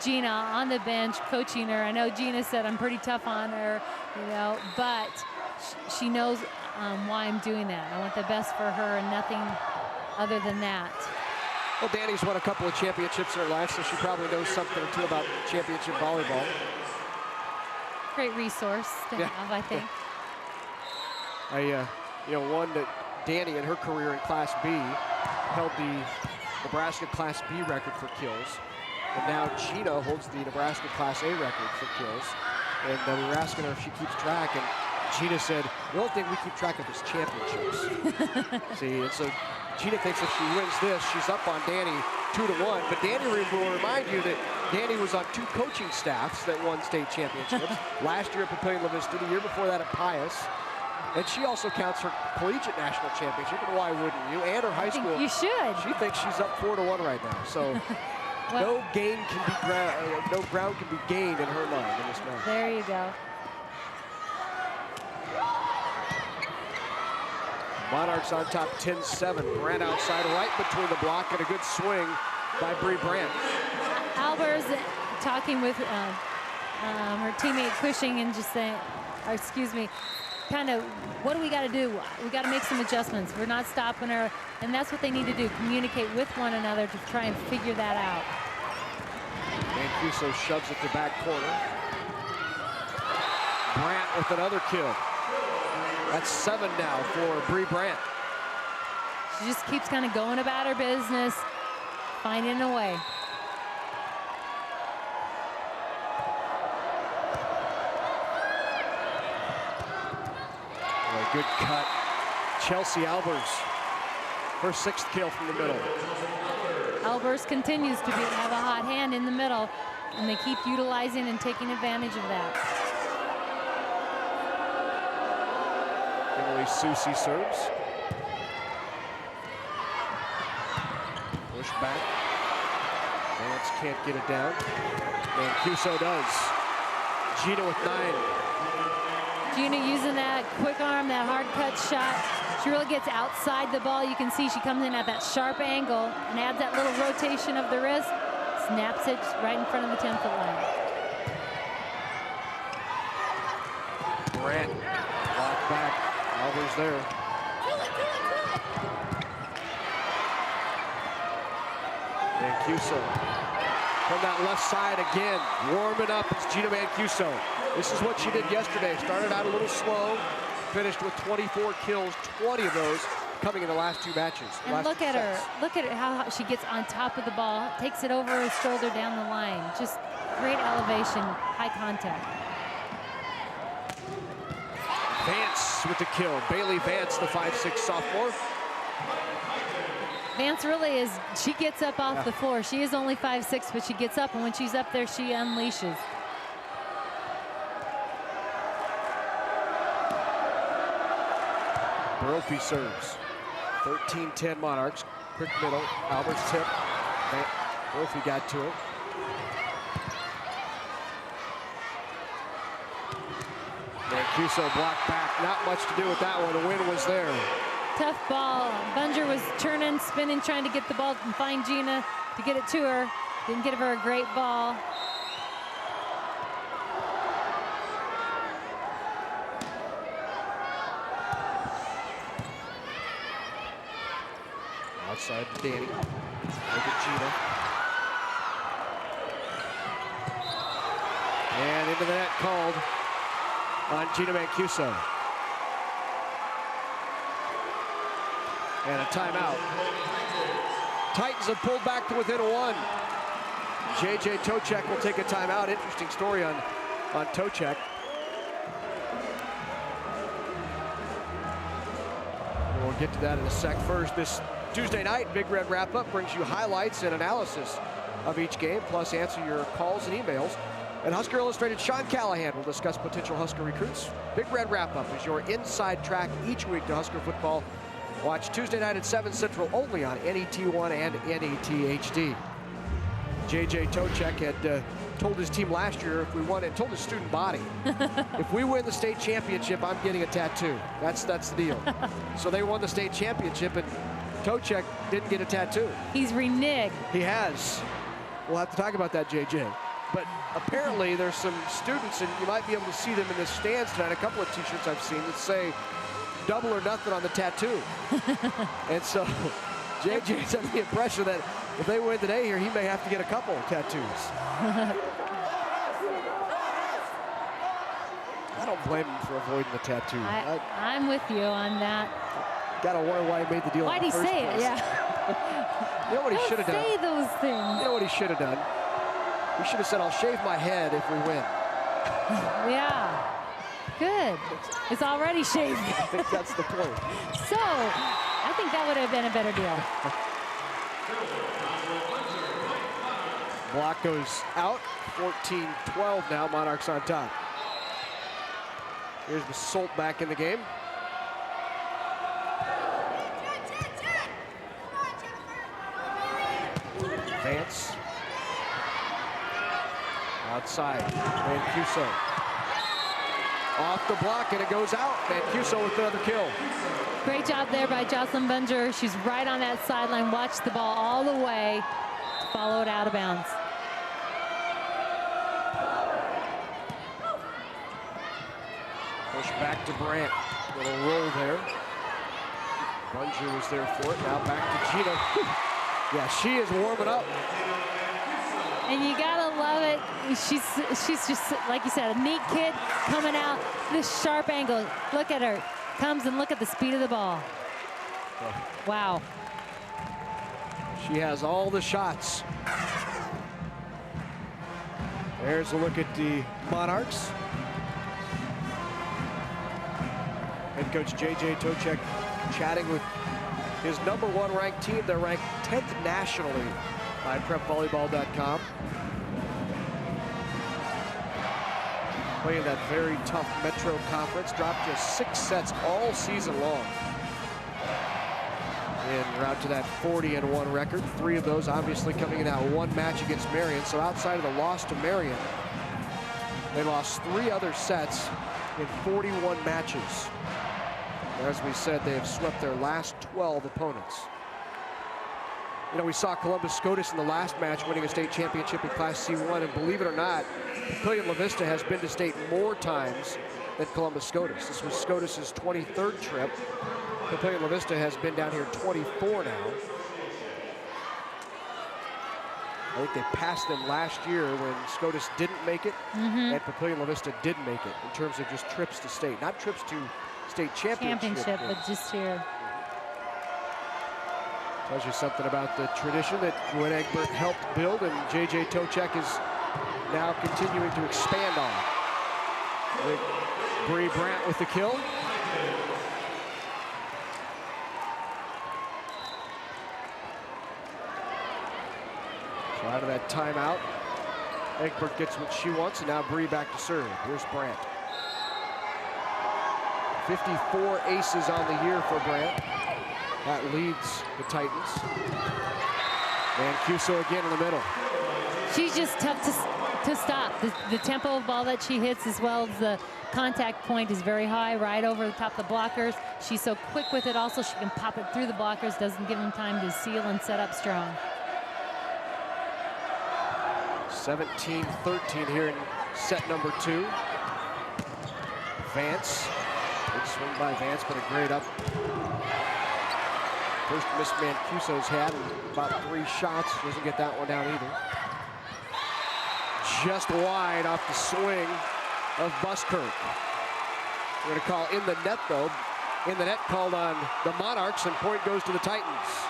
Gina on the bench coaching her? I know Gina said I'm pretty tough on her, you know, but she knows why I'm doing that. I want the best for her and nothing other than that. Well, Danny's won a couple of championships in her life, so she probably knows something or two about championship volleyball. Great resource to have, I think. One that Danny in her career in Class B held the Nebraska Class B record for kills. And now Gina holds the Nebraska Class A record for kills. And we were asking her if she keeps track, and Gina said, the only thing we keep track of is championships. See, and so Gina thinks if she wins this, she's up on Danny 2-1. But Danny will remind you that Danny was on 2 coaching staffs that won state championships. Last year at Papillion-La Vista, the year before that at Pius. And she also counts her collegiate national championship, and why wouldn't you? And her high school. You should. She thinks she's up 4-1 right now. So well, no ground can be gained in her mind in this match. There you go. Monarchs on top 10-7. Brandt outside right between the block, and a good swing by Bree Brandt. Alber's talking with her teammate Cushing and just saying, kind of, what do we got to do? We got to make some adjustments. We're not stopping her, and that's what they need to do, communicate with one another to try and figure that out. Mancuso shoves it to back corner. Brandt with another kill. That's 7 now for Bree Brandt. She just keeps kind of going about her business, finding a way. Good cut. Chelsea Albers, her 6th kill from the middle. Albers continues to have a hot hand in the middle, and they keep utilizing and taking advantage of that. Emily Susi serves. Push back. Vance can't get it down. And Cuso does. Gina with 9. Gina using that quick arm, that hard cut shot. She really gets outside the ball. You can see she comes in at that sharp angle and adds that little rotation of the wrist. Snaps it right in front of the 10-foot line. Brant, block back. Alvar's there. Mancuso from that left side again, warming up. It's Gina Mancuso. This is what she did yesterday. Started out a little slow, finished with 24 kills, 20 of those coming in the last 2 matches. And look at her. Look at how she gets on top of the ball, takes it over her shoulder down the line. Just great elevation, high contact. Vance with the kill. Bailey Vance, the 5'6" sophomore. Vance really is, she gets up off the floor. She is only 5'6", but she gets up, and when she's up there, she unleashes. Brophy serves. 13-10 Monarchs. Quick middle. Albert's tip. Brophy got to it. Mancuso blocked back. Not much to do with that one. The win was there. Tough ball. Bunger was turning, spinning, trying to get the ball and find Gina to get it to her. Didn't give her a great ball. Outside to Danny. Look at Gina. And into the net called on Gina Mancuso. And a timeout. Titans have pulled back to within 1. JJ Tocek will take a timeout. Interesting story on Tocek. We'll get to that in a sec. First, this Tuesday night, Big Red Wrap-Up brings you highlights and analysis of each game, plus answer your calls and emails. And Husker Illustrated Sean Callahan will discuss potential Husker recruits. Big Red Wrap-Up is your inside track each week to Husker football. Watch Tuesday night at 7 Central only on NET1 and NET HD. JJ Tocek had told his team last year if we won it, told his student body, if we win the state championship, I'm getting a tattoo. That's the deal. So they won the state championship, and Tocek didn't get a tattoo. He's reneged. He has. We'll have to talk about that, JJ. But apparently there's some students, and you might be able to see them in the stands tonight, a couple of t-shirts I've seen that say double or nothing on the tattoo. And so JJ's under the impression that if they win today here, he may have to get a couple of tattoos. I don't blame him for avoiding the tattoo. I'm with you on that. Gotta wonder why he made the deal. Why'd he say it? Yeah. You know what he should have done? Say those things. You know what he should have done? He should have said, I'll shave my head if we win. Yeah. Good. It's already shaved. I think that's the point. So, I think that would have been a better deal. Block goes out. 14-12 now. Monarchs on top. Here's Basult back in the game. Vance. Outside. Mancuso. Off the block, and it goes out. Mancuso with another kill. Great job there by Jocelyn Bunger. She's right on that sideline. Watched the ball all the way to follow it out of bounds. Push back to Brant. Little roll there. Bunger was there for it. Now back to Gina. Yeah, she is warming up. And you gotta love it. She's just, like you said, a neat kid coming out. This sharp angle. Look at her. Comes and look at the speed of the ball. Wow. She has all the shots. There's a look at the Monarchs. Head coach JJ Tocek chatting with his #1 ranked team. They're ranked 10th nationally by PrepVolleyball.com. Playing that very tough Metro Conference. Dropped just 6 sets all season long. en route to that 40-1 record. 3 of those obviously coming in that one match against Marion. So outside of the loss to Marion, they lost 3 other sets in 41 matches. As we said, they have swept their last 12 opponents. You know, we saw Columbus SCOTUS in the last match winning a state championship in Class C1, and believe it or not, Papillion-La Vista has been to state more times than Columbus SCOTUS. This was SCOTUS's 23rd trip. Papillion-La Vista has been down here 24 now. I think they passed them last year when SCOTUS didn't make it, and Papillion-La Vista did make it in terms of just trips to state. Not trips to state championship, but just here. Tells you something about the tradition that Gwen Egbert helped build, and J.J. Tocek is now continuing to expand on. With Bree Brandt with the kill. So out of that timeout, Egbert gets what she wants, and now Bree back to serve. Here's Brandt. 54 aces on the year for Brandt. That leads the Titans. And Cuso again in the middle. She's just tough to stop. The tempo of ball that she hits, as well as the contact point, is very high, right over the top of the blockers. She's so quick with it also, she can pop it through the blockers, doesn't give them time to seal and set up strong. 17-13 here in set number 2. Vance. Big swing by Vance, but a great up. First miss Mancuso's had in about 3 shots. Doesn't get that one down either. Just wide off the swing of Buskirk. We're going to call in the net, though. In the net called on the Monarchs, and point goes to the Titans.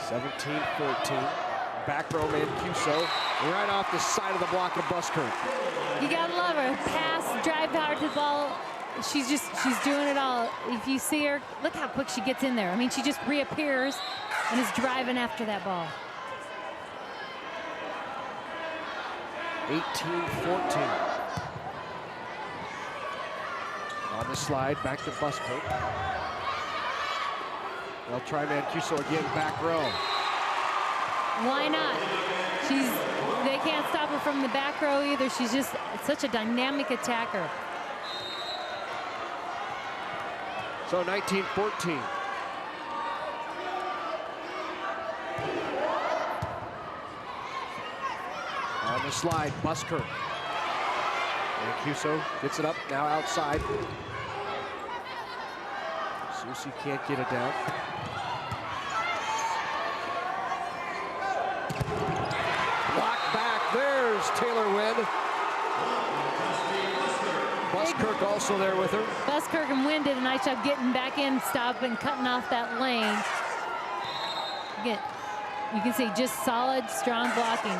(17-14). Back row Mancuso right off the side of the block of Buskirk. You gotta love her. Pass, drive hard to the ball. She's doing it all. If you see her, look how quick she gets in there. I mean, she just reappears and is driving after that ball. 18-14. On the slide, back to Buskirk. They'll try Mancuso again, back row. Why not? They can't stop her from the back row either. She's just such a dynamic attacker. So 19-14. On the slide, Buskirk. Mancuso gets it up, now outside. Susie can't get it down. Block back, there's Taylor Wynn. Buskirk also there with her. Buskirk and Wynn did a nice job getting back in, stopping, cutting off that lane. You can see just solid, strong blocking.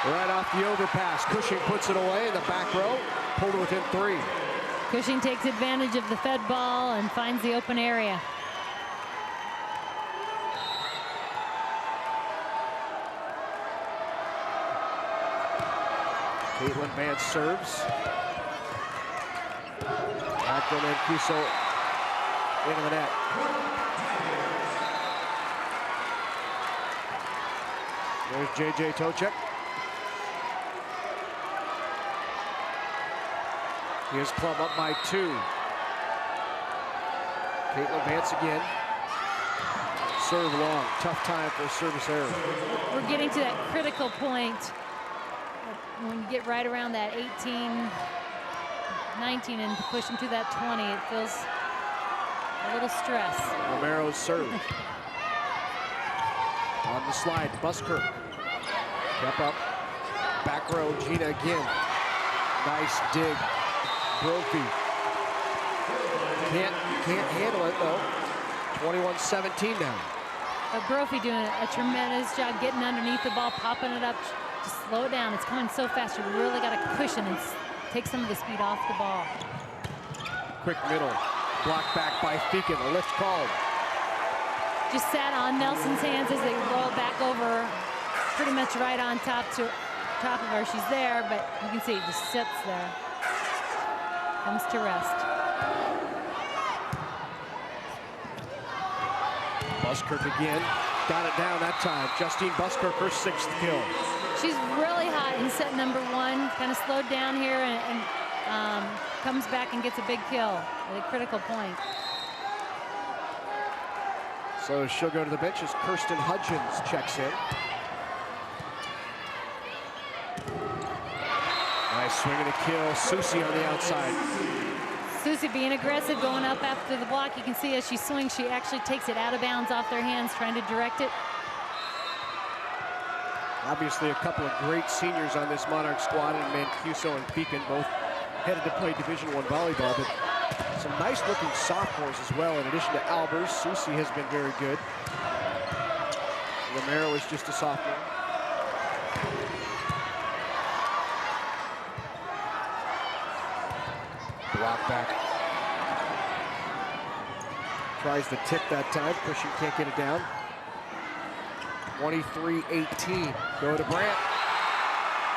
Right off the overpass, Cushing puts it away in the back row, pulled it within 3. Cushing takes advantage of the fed ball and finds the open area. Caitlin Vance serves. Back to Mancuso into the net. There's J.J. Tocek. Here's Plum up by 2. Caitlin Vance again. Serve long. Tough time for a service error. We're getting to that critical point. When you get right around that 18, 19 and push them to that 20, it feels a little stress. Romero's serve. On the slide, Buskirk. Kept up. Back row, Gina again. Nice dig. Brophy. Can't handle it though. 21-17 now. But Brophy doing a tremendous job getting underneath the ball, popping it up. Just slow it down. It's coming so fast. You really got to cushion and take some of the speed off the ball. Quick middle. Blocked back by Feakin, a lift called. Just sat on Nelson's hands as they roll back over, pretty much right on top of her. She's there, but you can see it just sits there. Comes to rest. Buskirk again. Got it down that time. Justine Buskirk, her 6th kill. She's really hot in set number 1. Kind of slowed down here and comes back and gets a big kill at a critical point. So she'll go to the bench as Kirsten Hudgens checks in. Nice swing and a kill. Susie on the outside. Susie being aggressive, going up after the block. You can see as she swings, she actually takes it out of bounds off their hands, trying to direct it. Obviously a couple of great seniors on this Monarch squad, and Mancuso and Feakin both headed to play Division I volleyball, but some nice looking sophomores as well. In addition to Albers, Susie has been very good. Romero is just a sophomore. Block back. Tries the tip that time, pushing, can't get it down. 23-18, go to Brandt.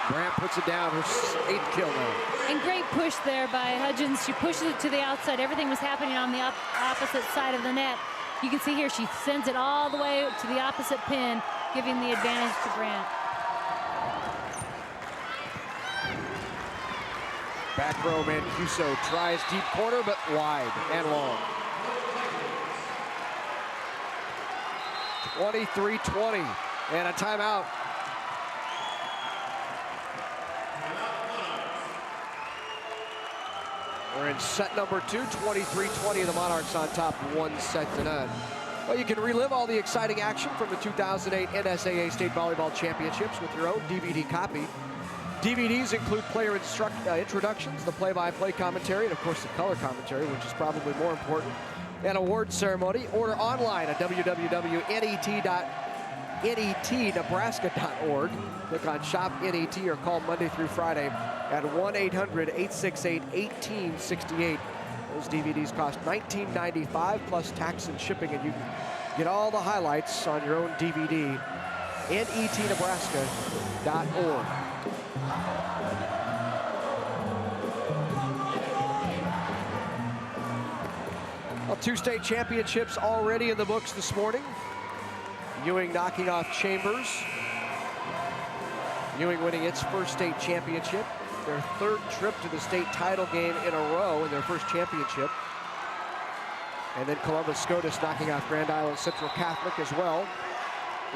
Brandt puts it down, her 8th kill now. And great push there by Hudgens. She pushes it to the outside. Everything was happening on the opposite side of the net. You can see here she sends it all the way to the opposite pin, giving the advantage to Brandt. Back row, Mancuso tries deep corner, but wide and long. 23-20, and a timeout. We're in set number 2, 23-20, the Monarchs on top 1-0. Well, you can relive all the exciting action from the 2008 NSAA State Volleyball Championships with your own DVD copy. DVDs include player introductions, the play-by-play commentary, and of course the color commentary, which is probably more important, and award ceremony. Order online at www.netnebraska.org. Click on Shop NET or call Monday through Friday at 1-800-868-1868. Those DVDs cost $19.95 plus tax and shipping, and you can get all the highlights on your own DVD. netnebraska.org. Well, 2 state championships already in the books this morning. Ewing knocking off Chambers. Ewing winning its first state championship, their 3rd trip to the state title game in a row in their first championship. And then Columbus SCOTUS knocking off Grand Island Central Catholic as well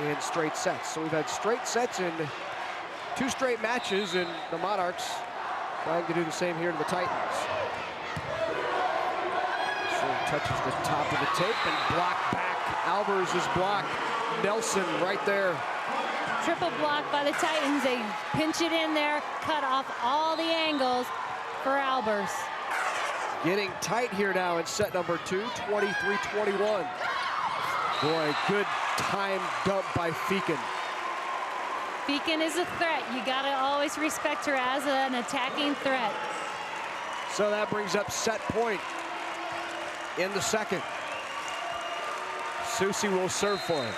in straight sets. So we've had straight sets in 2 straight matches, and the Monarchs trying to do the same here to the Titans. So touches the top of the tape and blocked back. Albers is blocked. Nelson right there. Triple block by the Titans. They pinch it in there, cut off all the angles for Albers. Getting tight here now in set number 2, 23-21. Boy, good time dump by Feakin. Feakin is a threat. You gotta always respect her as an attacking threat. So that brings up set point in the 2nd. Susie will serve for it.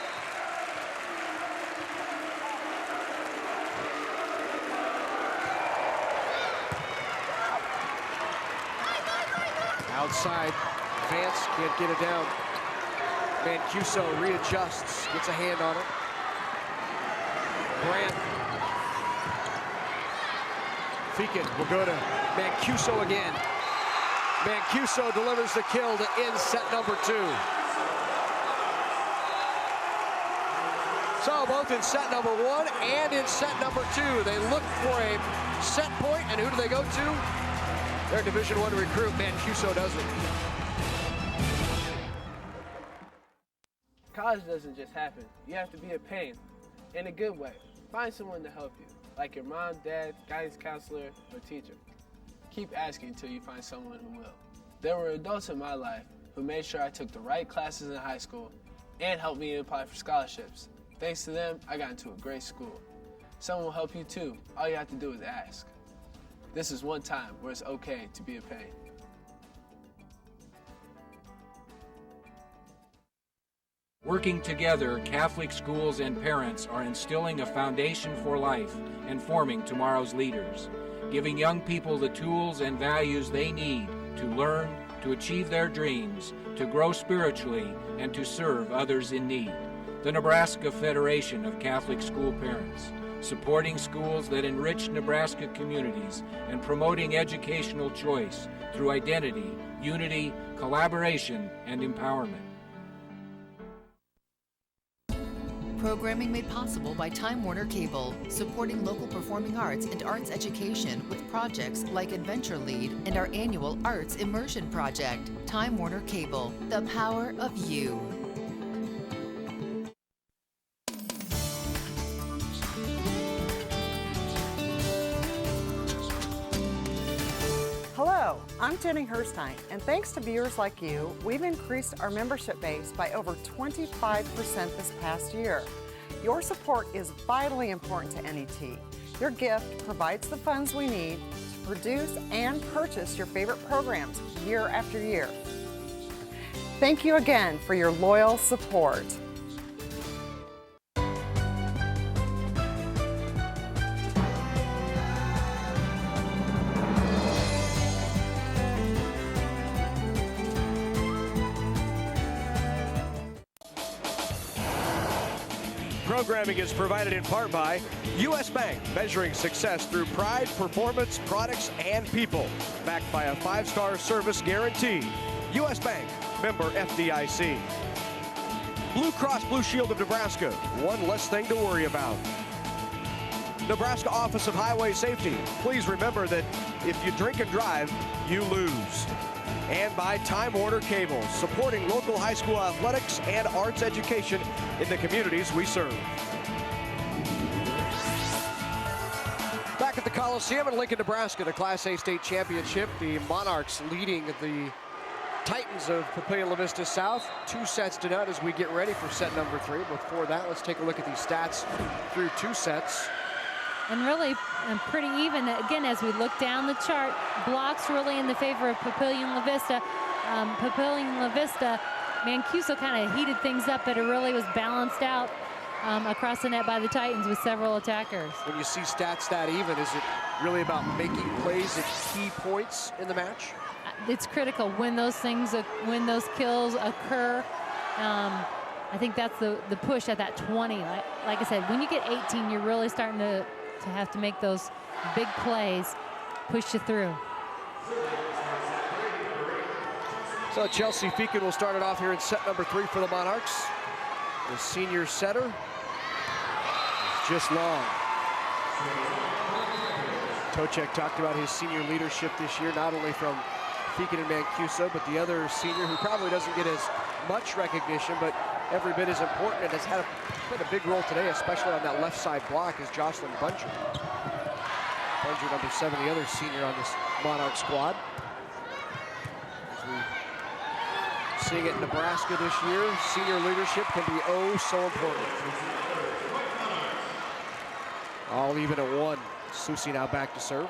Outside, Vance can't get it down. Mancuso readjusts, gets a hand on it. Brandt. Feakin will go to Mancuso again. Mancuso delivers the kill to end set number 2. So both in set number 1 and in set number 2, they look for a set point, and who do they go to? Their Division I recruit, Mancuso does it. College doesn't just happen. You have to be a pain, in a good way. Find someone to help you, like your mom, dad, guidance counselor, or teacher. Keep asking until you find someone who will. There were adults in my life who made sure I took the right classes in high school and helped me apply for scholarships. Thanks to them, I got into a great school. Someone will help you too. All you have to do is ask. This is one time where it's okay to be a pain. Working together, Catholic schools and parents are instilling a foundation for life and forming tomorrow's leaders, giving young people the tools and values they need to learn, to achieve their dreams, to grow spiritually, and to serve others in need. The Nebraska Federation of Catholic School Parents, supporting schools that enrich Nebraska communities and promoting educational choice through identity, unity, collaboration, and empowerment. Programming made possible by Time Warner Cable, supporting local performing arts and arts education with projects like Adventure Lead and our annual Arts Immersion Project. Time Warner Cable, the power of you. Hello, I'm Jenny Herstein, and thanks to viewers like you, we've increased our membership base by over 25% this past year. Your support is vitally important to NET. Your gift provides the funds we need to produce and purchase your favorite programs year after year. Thank you again for your loyal support. Programming is provided in part by U.S. Bank, measuring success through pride, performance, products, and people. Backed by a 5-star service guarantee. U.S. Bank, member FDIC. Blue Cross Blue Shield of Nebraska, one less thing to worry about. Nebraska Office of Highway Safety, please remember that if you drink and drive, you lose. And by Time Warner Cable, supporting local high school athletics and arts education in the communities we serve. Back at the Coliseum in Lincoln, Nebraska, the Class A state championship. The Monarchs leading the Titans of Papillion-La Vista South 2-0 as we get ready for set number 3. Before that, let's take a look at these stats through 2 sets. And really pretty even. Again, as we look down the chart, blocks really in the favor of Papillion-La Vista. Papillion-La Vista, Mancuso kind of heated things up, but it really was balanced out across the net by the Titans with several attackers. When you see stats that even, is it really about making plays at key points in the match? It's critical when those things, when those kills occur. I think that's the push at that 20. Like I said, when you get 18, you're really starting to have to make those big plays, push you through. So Chelsea Feakin will start it off here in set number 3 for the Monarchs. The senior setter is just long. Tocek talked about his senior leadership this year, not only from Feakin and Mancuso, but the other senior who probably doesn't get as much recognition, but every bit as important and has had played a big role today, especially on that left side block, is Jocelyn Bunger. Bunger, number 7, the other senior on this Monarch squad. As we seeing it in Nebraska this year, senior leadership can be oh so important. All even at 1. Susie now back to serve.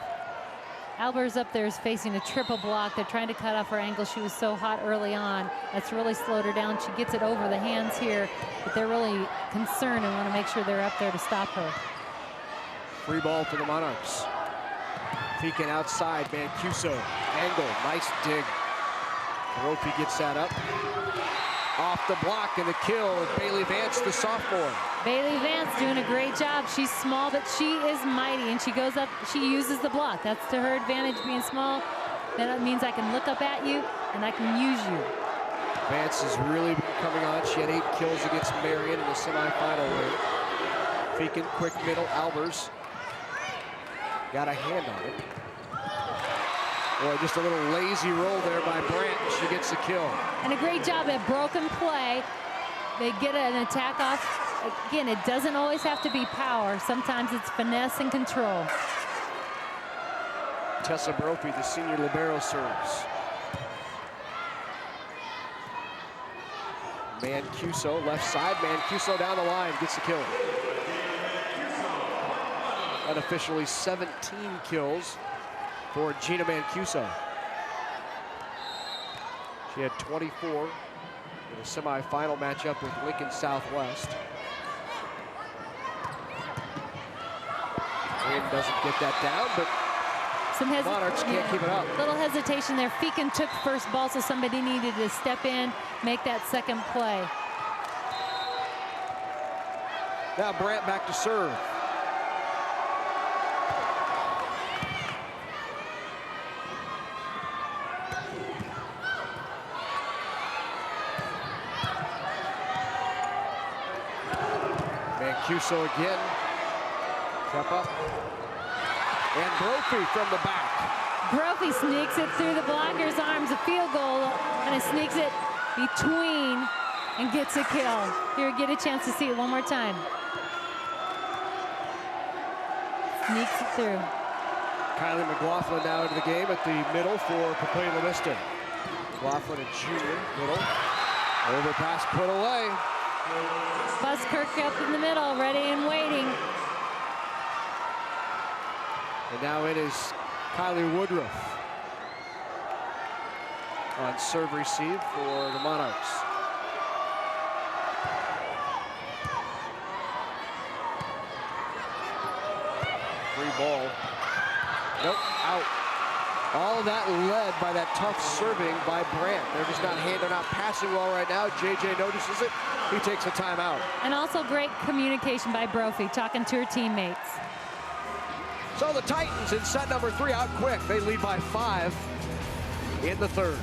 Albers up there is facing a triple block. They're trying to cut off her angle. She was so hot early on. That's really slowed her down. She gets it over the hands here, but they're really concerned and want to make sure they're up there to stop her. Free ball for the Monarchs. Feakin outside, Mancuso. Angle, nice dig. Brophy gets that up. Off the block and the kill with Bailey Vance, the sophomore. Bailey Vance doing a great job. She's small, but she is mighty, and she goes up, she uses the block. That's to her advantage, being small. That means I can look up at you, and I can use you. Vance has really been coming on. She had 8 kills against Marion in the semifinal win. Feakin, quick middle, Albers got a hand on it. Boy, just a little lazy roll there by Brandt. She gets the kill. And a great job at broken play. They get an attack off. Again, it doesn't always have to be power. Sometimes it's finesse and control. Tessa Brophy, the senior libero, serves. Mancuso, left side. Mancuso down the line, gets the kill. Unofficially 17 kills for Gina Mancuso. She had 24 in a semifinal matchup with Lincoln Southwest. Wynn doesn't get that down, but Monarchs can't keep it up. Little hesitation there. Feakin took first ball, so somebody needed to step in, make that second play. Now Brandt back to serve. Mancuso again. Step up. And Brophy from the back. Brophy sneaks it through the blocker's arms, a field goal, and it sneaks it between and gets a kill. Here, get a chance to see it one more time. Sneaks it through. Kylie McLaughlin now into the game at the middle for Papillion-La Vista. McLaughlin, a junior, middle. Overpass put away. Buskirk up in the middle, ready and waiting. And now it is Kylie Woodruff on serve receive for the Monarchs. Free ball. Nope, out. All of that led by that tough serving by Brandt. They're not passing well right now. JJ notices it. He takes a timeout. And also great communication by Brophy, talking to her teammates. So the Titans in set number 3 out quick. They lead by 5 in the third.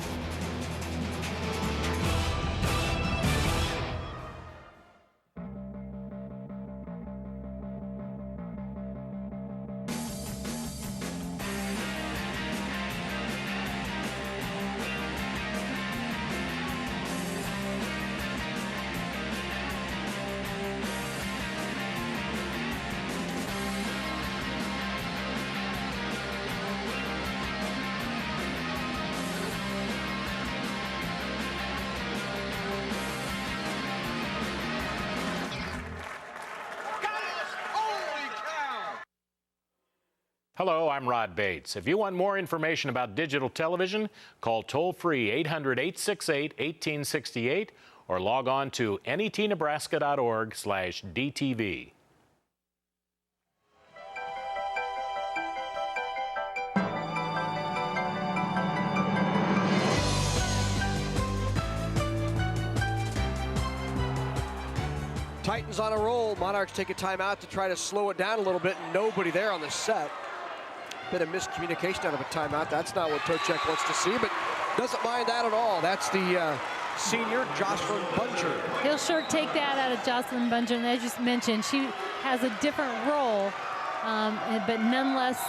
Hello, I'm Rod Bates. If you want more information about digital television, call toll-free 800-868-1868 or log on to netnebraska.org/DTV. Titans on a roll. Monarchs take a timeout to try to slow it down a little bit. Nobody there on the set. Bit of miscommunication out of a timeout. That's not what Tocek wants to see, but doesn't mind that at all. That's the senior, Jocelyn Bunger. He'll sure take that out of Jocelyn Bunger. And as you mentioned, she has a different role, but nonetheless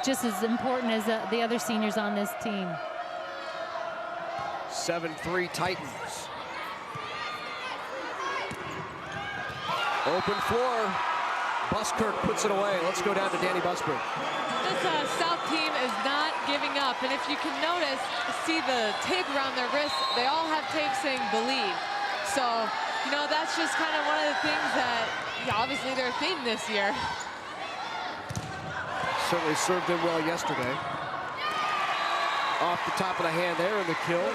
just as important as the other seniors on this team. 7-3 Titans. Open floor. Buskirk puts it away. Let's go down to Danny Busberg. This South team is not giving up, and if you can notice, see the tape around their wrists, they all have tape saying believe. So, you know, that's just kind of one of the things that, obviously their theme this year. Certainly served them well yesterday. Off the top of the hand there in the kill.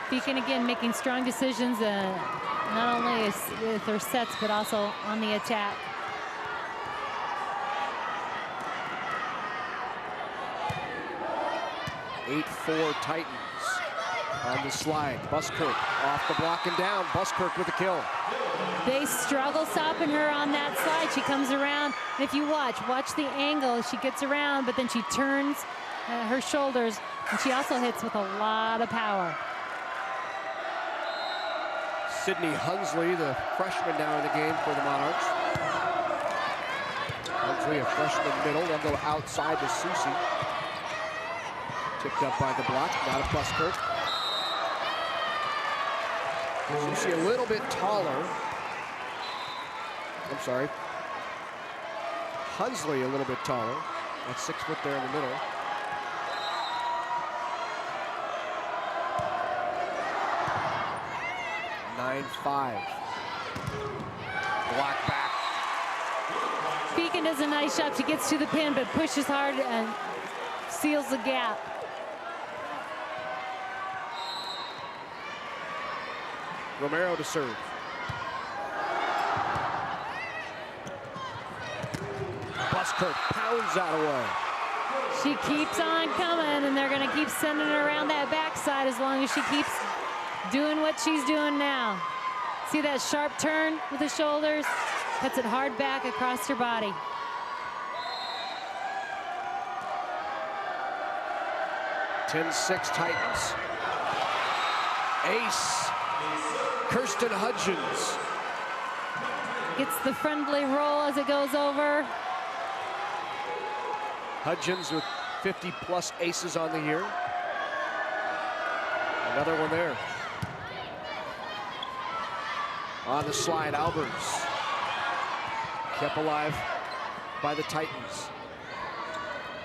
Beacon again making strong decisions, not only with their sets, but also on the attack. 8-4 Titans on the slide. Buskirk off the block and down. Buskirk with a kill. They struggle stopping her on that slide. She comes around. And if you watch the angle. She gets around, but then she turns her shoulders, and she also hits with a lot of power. Sydney Hunsley, the freshman now in the game for the Monarchs. Hunsley, a freshman middle. They'll go outside to Susie. Tipped up by the block, not a Buskirk. Susie a little bit taller. I'm sorry. Hunsley a little bit taller. That's 6 foot there in the middle. (9-5). Block back. Beacon does a nice shot. She gets to the pin, but pushes hard and seals the gap. Romero to serve. Buskirk pounds that away. She keeps on coming, and they're going to keep sending her around that backside as long as she keeps doing what she's doing now. See that sharp turn with the shoulders? Cuts it hard back across her body. (10-6) Titans. Ace. Kirsten Hudgens. Gets the friendly roll as it goes over. Hudgens with 50+ aces on the year. Another one there. On the slide, Albers. Kept alive by the Titans.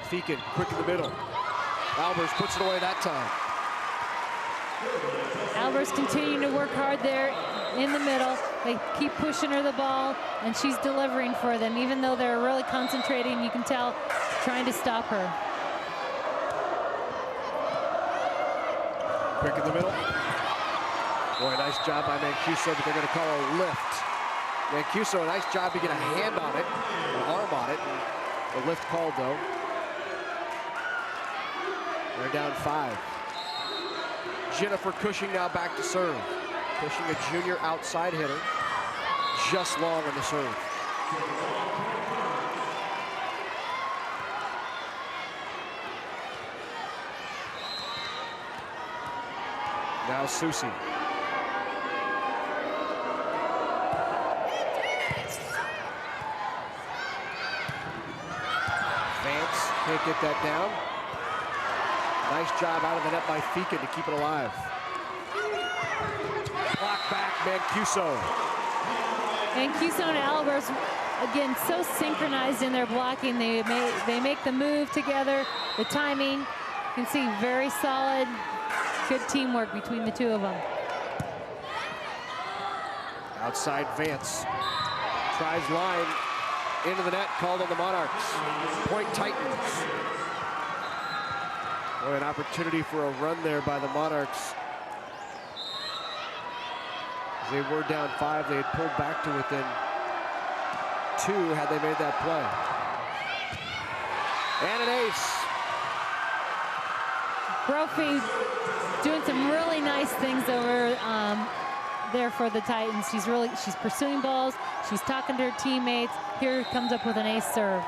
Feakin quick in the middle. Albers puts it away that time. Albers continuing to work hard there in the middle. They keep pushing her the ball, and she's delivering for them. Even though they're really concentrating, you can tell, trying to stop her. Quick in the middle. Boy, nice job by Mancuso, but they're going to call a lift. Mancuso, a nice job to get a hand on it, an arm on it. The lift called, though. They're down 5. Jennifer Cushing now back to serve. Cushing, a junior outside hitter. Just long on the serve. Now Susie. Vance can't get that down. Nice job out of the net by Feakin to keep it alive. Block back, Mancuso. Mancuso and Albers, again, so synchronized in their blocking. They make the move together. The timing, you can see very solid, good teamwork between the two of them. Outside Vance. Tries line into the net, called on the Monarchs. Point Titans. Boy, an opportunity for a run there by the Monarchs. As they were down 5, they had pulled back to within 2 had they made that play. And an ace. Brophy doing some really nice things over there for the Titans. She's pursuing balls. She's talking to her teammates. Here comes up with an ace serve.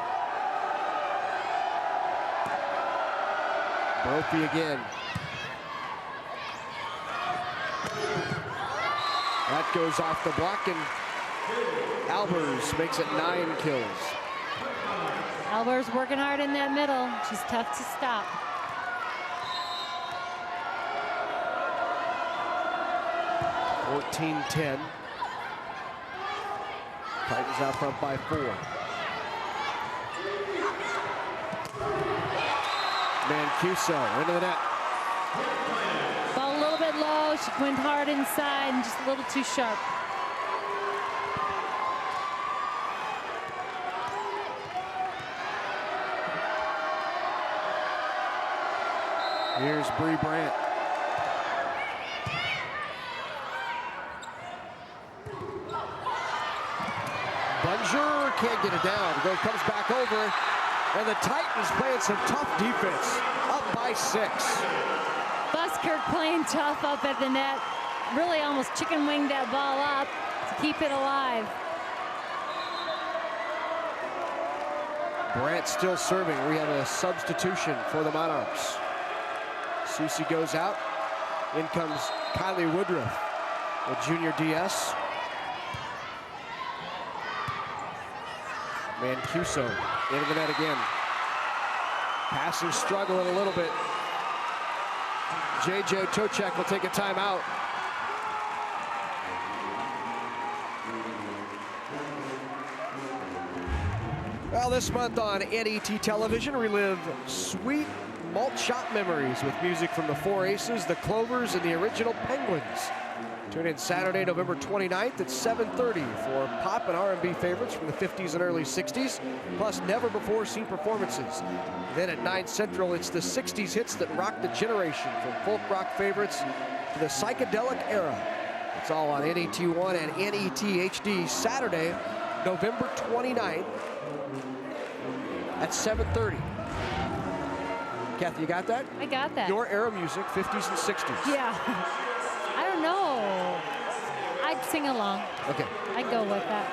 Brophy again. That goes off the block, and Albers makes it 9 kills. Albers working hard in that middle. She's tough to stop. (14-10). Titans out front by 4. Mancuso into the net. Ball a little bit low. She went hard inside and just a little too sharp. Here's Bree Brandt. Bunger can't get it down. Comes back over, and the Titans playing some tough defense. Up by 6. Buskirk playing tough up at the net. Really almost chicken winged that ball up to keep it alive. Brandt still serving. We have a substitution for the Monarchs. Susie goes out. In comes Kylie Woodruff, the junior DS. Mancuso into the net again. Passers struggling a little bit. JJ Tocek will take a timeout. Well, this month on NET Television, relive sweet malt shop memories with music from the Four Aces, the Clovers, and the original Penguins. Tune in Saturday, November 29th at 7:30 for pop and R&B favorites from the 50s and early 60s, plus never-before-seen performances. Then at 9 Central, it's the 60s hits that rocked the generation, from folk rock favorites to the psychedelic era. It's all on NET1 and NET HD Saturday, November 29th at 7:30. Kathy, you got that? I got that. Your era music, 50s and 60s. Yeah. I don't know. I'd sing along. Okay. I'd go with that.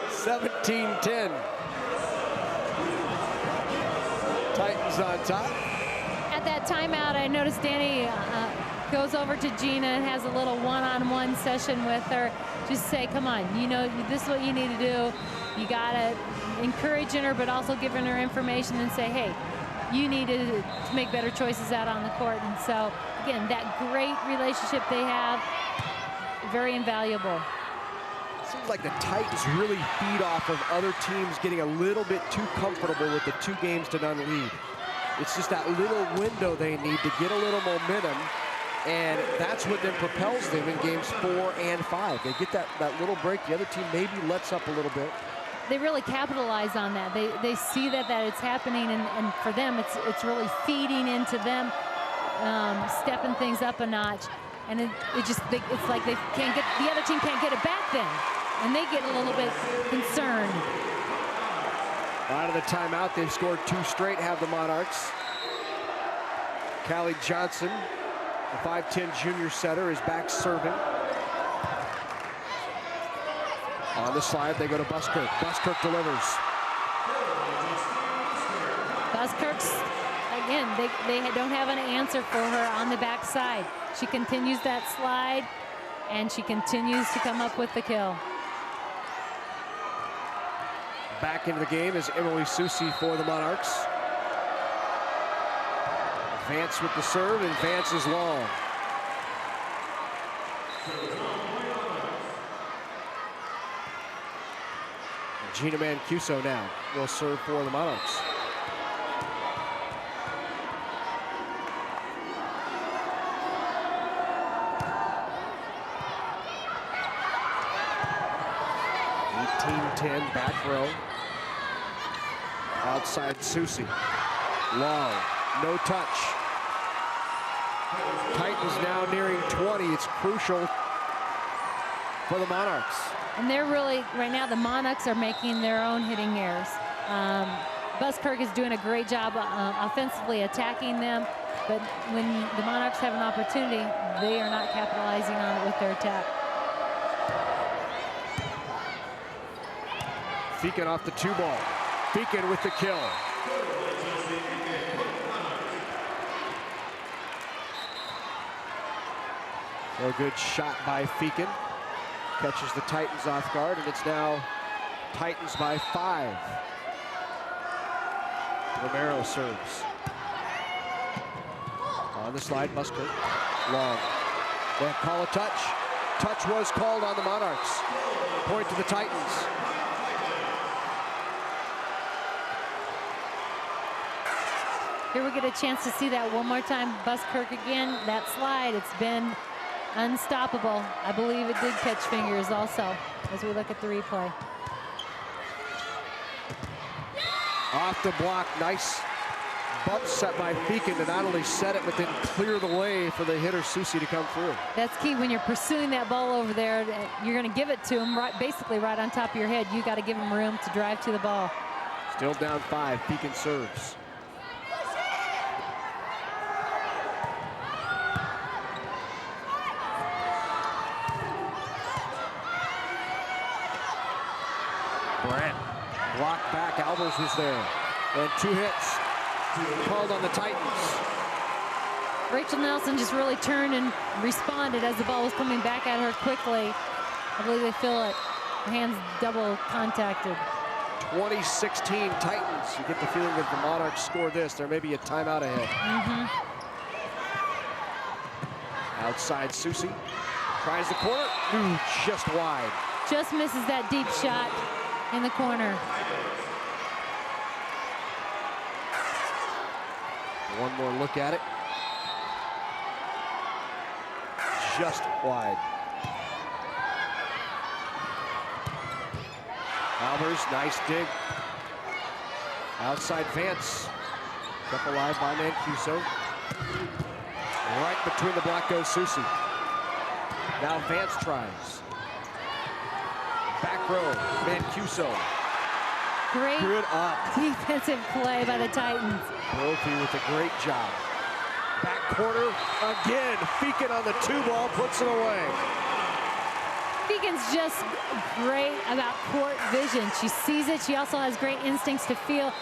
17-10. Titans on top. At that timeout, I noticed Danny goes over to Gina and has a little one-on-one session with her. Just say, come on, you know, this is what you need to do. You got to encouraging her, but also giving her information and say, hey, you need to make better choices out on the court. And so, again, that great relationship they have, very invaluable. Seems like the Titans really feed off of other teams getting a little bit too comfortable with the 2-0 lead. It's just that little window they need to get a little momentum, and that's what then propels them in games 4 and 5. They get that little break. The other team maybe lets up a little bit. They really capitalize on that. They see that it's happening, and for them, it's really feeding into them, stepping things up a notch. And it's like they can't get, the other team can't get it back then. And they get a little bit concerned. Out of the timeout, they've scored 2 straight, have the Monarchs. Callie Johnson, the 5'10" junior setter, is back serving. On the slide, they go to Buskirk. Buskirk delivers. Buskirk's, again, they don't have an answer for her on the backside. She continues that slide, and she continues to come up with the kill. Back into the game is Emily Susi for the Monarchs. Vance with the serve, and Vance is long. Gina Mancuso now will serve for the Monarchs. Back row. Outside Susi. Long. No touch. Titans now nearing 20. It's crucial for the Monarchs. And they're really, right now, the Monarchs are making their own hitting errors. Buskirk is doing a great job offensively attacking them, but when the Monarchs have an opportunity, they are not capitalizing on it with their attack. Feakin off the 2-ball. Feakin with the kill. A good shot by Feakin. Catches the Titans off guard, and it's now Titans by 5. Romero serves. On the slide, Buskirk. Long. They'll call a touch. Touch was called on the Monarchs. Point to the Titans. Here we get a chance to see that one more time. Buskirk again, that slide, it's been unstoppable. I believe it did catch fingers also as we look at the replay. Off the block, nice bump set by Feakin to not only set it, but then clear the way for the hitter Susi to come through. That's key when you're pursuing that ball over there. You're going to give it to him basically right on top of your head. You got to give him room to drive to the ball. Still down 5, Feakin serves. Brent blocked back. Albers was there. And 2 hits called on the Titans. Rachel Nelson just really turned and responded as the ball was coming back at her quickly. I believe they feel it. Her hands double contacted. 2016 Titans. You get the feeling that the Monarchs score this, there may be a timeout ahead. Outside Susi. Tries the corner. Ooh, just wide. Just misses that deep shot in the corner. One more look at it. Just wide. Albers, nice dig. Outside Vance. Kept alive by Mancuso. Right between the block goes Susie. Now Vance tries. Back row, Mancuso. Great Good up. defensive play by the Titans. Brophy with a great job. Back corner again. Feakin on the 2-ball puts it away. Feakin's just great about court vision. She sees it. She also has great instincts to feel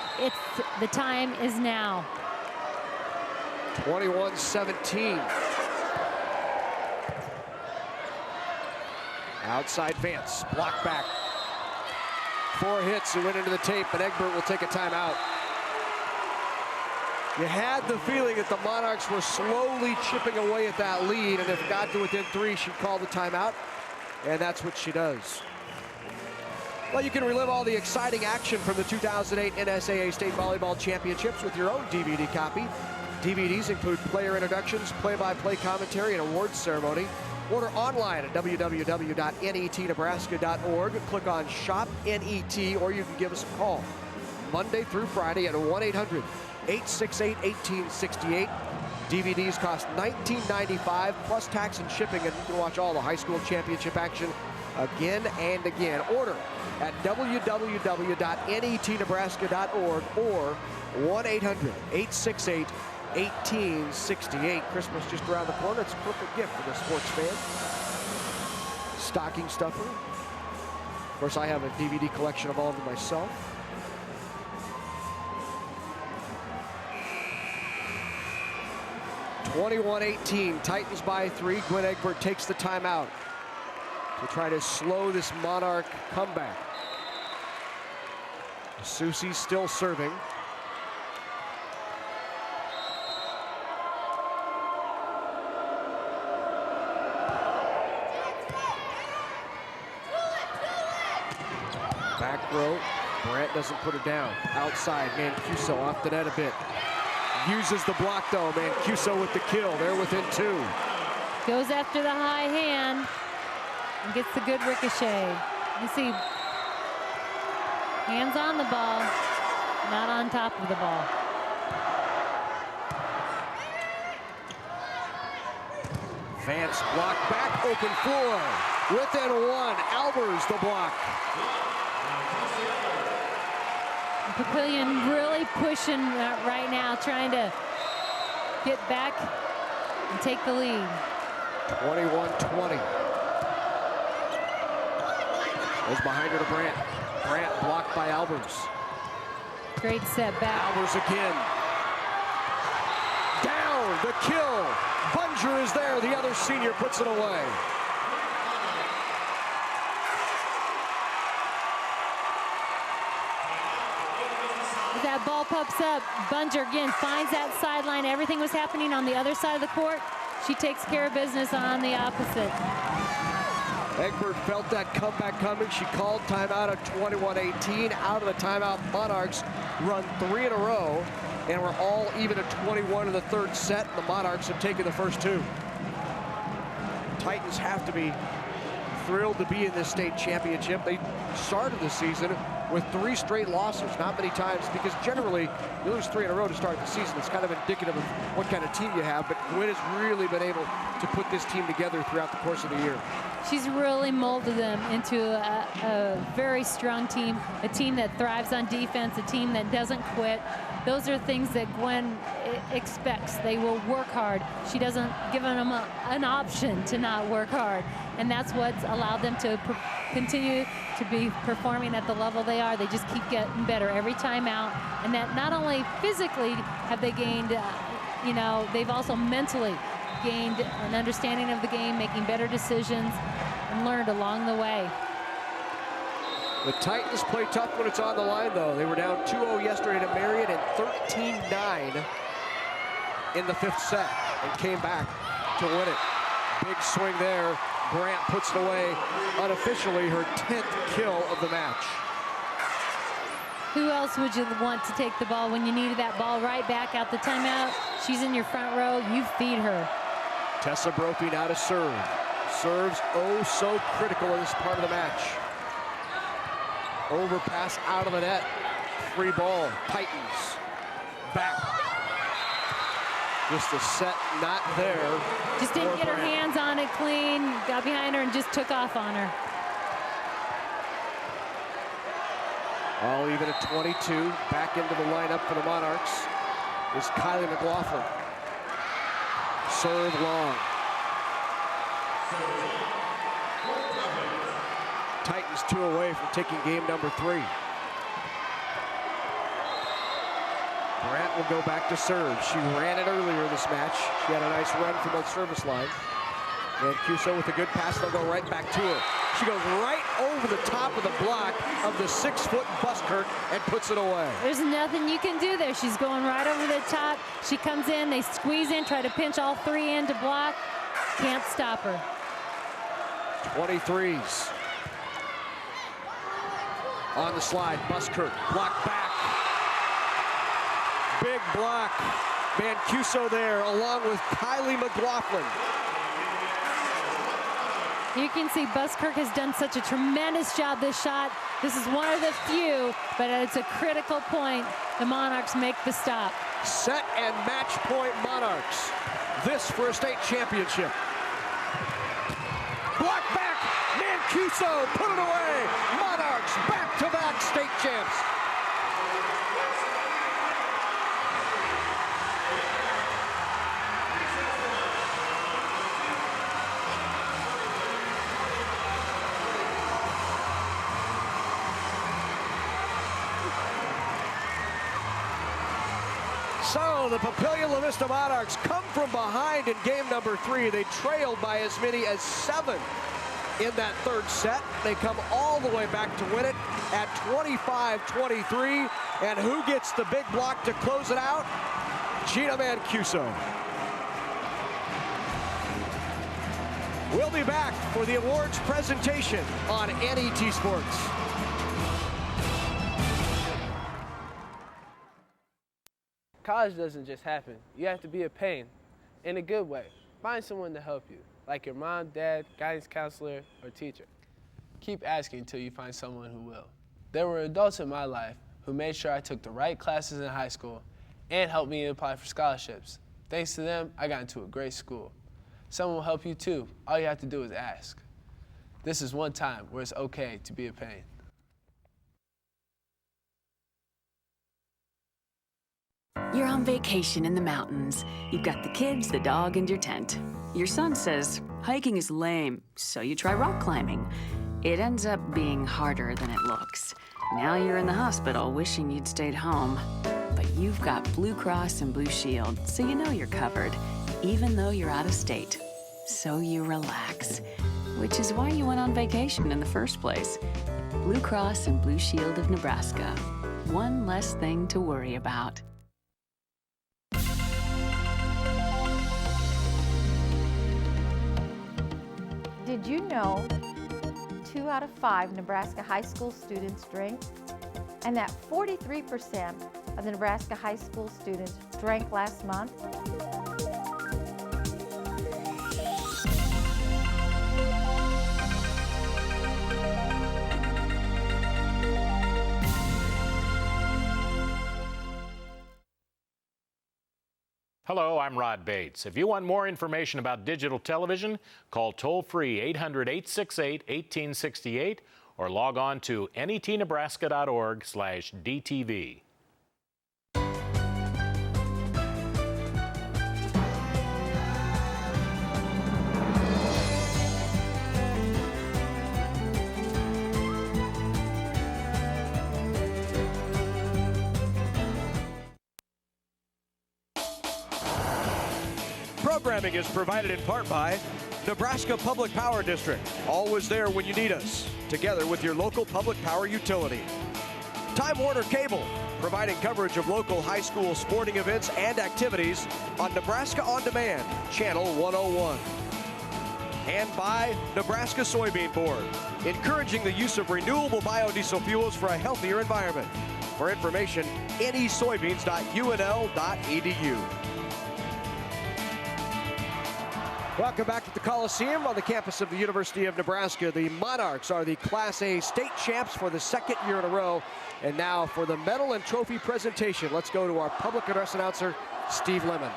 the time is now. 21-17. Outside Vance, block back. 4 hits and went into the tape, but Egbert will take a timeout. You had the feeling that the Monarchs were slowly chipping away at that lead, and if it got to within 3, she'd call the timeout, and that's what she does. Well, you can relive all the exciting action from the 2008 NSAA State Volleyball Championships with your own DVD copy. DVDs include player introductions, play-by-play commentary, and awards ceremony. Order online at www.netnebraska.org. Click on Shop NET, or you can give us a call Monday through Friday at 1-800-868-1868. DVDs cost $19.95 plus tax and shipping, and you can watch all the high school championship action again and again. Order at www.netnebraska.org or 1-800-868-1868. Christmas just around the corner. It's a perfect gift for the sports fan. Stocking stuffer. Of course, I have a DVD collection of all of them myself. (21-18), Titans by 3. Gwen Egbert takes the timeout to try to slow this Monarch comeback. Susie's still serving. Back row, Brandt doesn't put her down. Outside, Mancuso off the net a bit. Uses the block though, Mancuso with the kill. They're within 2. Goes after the high hand and gets the good ricochet. You see, hands on the ball, not on top of the ball. Vance block back, open floor. Within 1, Albers the block. Papillion really pushing right now, trying to get back and take the lead. 21-20. Goes behind her to Brandt. Brandt blocked by Albers. Great set back. Albers again. Down, the kill. Bunger is there. The other senior puts it away. That ball pops up. Bunger again finds that sideline. Everything was happening on the other side of the court. She takes care of business on the opposite. Egbert felt that comeback coming. She called timeout at 21-18. Out of the timeout, Monarchs run 3 in a row, and we're all even at 21 in the 3rd set. The Monarchs have taken the first 2. Titans have to be thrilled to be in this state championship. They started the season with 3 straight losses. Not many times, because generally you lose 3 in a row to start the season. It's kind of indicative of what kind of team you have, but Gwen has really been able to put this team together throughout the course of the year. She's really molded them into a very strong team, a team that thrives on defense, a team that doesn't quit. Those are things that Gwen expects. They will work hard. She doesn't give them an option to not work hard. And that's what's allowed them to continue to be performing at the level they are. They just keep getting better every time out. And that not only physically have they gained, they've also mentally gained an understanding of the game, making better decisions, and learned along the way. The Titans play tough when it's on the line, though. They were down 2-0 yesterday to Marion and 13-9 in the 5th set and came back to win it. Big swing there. Brandt puts it away, unofficially her 10th kill of the match. Who else would you want to take the ball when you needed that ball right back out the timeout? She's in your front row. You feed her. Tessa Brophy now to serve. Serves oh so critical in this part of the match. Overpass out of the net. Free ball. Titans. Back. Just the set not there. Just didn't get her hands on it clean, got behind her and just took off on her. All even at 22. Back into the lineup for the Monarchs is Kylie McLaughlin. Serve long. Titans 2 away from taking game number 3. Brandt will go back to serve. She ran it earlier this match. She had a nice run from the service line. And Cuso with a good pass, they'll go right back to her. She goes right over the top of the block of the 6-foot Buskirk and puts it away. There's nothing you can do there. She's going right over the top. She comes in, they squeeze in, try to pinch all 3 in to block. Can't stop her. 23s. On the slide, Buskirk, block back. Big block. Mancuso there, along with Kylie McLaughlin. You can see Buskirk has done such a tremendous job this shot. This is one of the few, but it's a critical point. The Monarchs make the stop. Set and match point Monarchs. This for a state championship. Block back, Mancuso, put it away. Monarchs back-to-back state champs. So the Papillion-La Vista Monarchs come from behind in game number 3. They trailed by as many as 7 in that third set. They come all the way back to win it at 25-23. And who gets the big block to close it out? Gina Mancuso. We'll be back for the awards presentation on NET Sports. College doesn't just happen. You have to be a pain in a good way. Find someone to help you, like your mom, dad, guidance counselor, or teacher. Keep asking until you find someone who will. There were adults in my life who made sure I took the right classes in high school and helped me apply for scholarships. Thanks to them, I got into a great school. Someone will help you too. All you have to do is ask. This is one time where it's okay to be a pain. You're on vacation in the mountains. You've got the kids, the dog, and your tent. Your son says, hiking is lame, so you try rock climbing. It ends up being harder than it looks. Now you're in the hospital wishing you'd stayed home. But you've got Blue Cross and Blue Shield, so you know you're covered, even though you're out of state. So you relax, which is why you went on vacation in the first place. Blue Cross and Blue Shield of Nebraska. One less thing to worry about. Did you know 2 out of 5 Nebraska high school students drink? And that 43% of the Nebraska high school students drank last month? Hello, I'm Rod Bates. If you want more information about digital television, call toll-free 800-868-1868 or log on to netnebraska.org/DTV. Programming is provided in part by Nebraska Public Power District. Always there when you need us. Together with your local public power utility. Time Warner Cable, providing coverage of local high school sporting events and activities on Nebraska On Demand, Channel 101. And by Nebraska Soybean Board, encouraging the use of renewable biodiesel fuels for a healthier environment. For information, nesoybeans.unl.edu. Welcome back to the Coliseum on the campus of the University of Nebraska. The Monarchs are the Class A state champs for the 2nd year in a row. And now for the medal and trophy presentation, let's go to our public address announcer, Steve Lemon.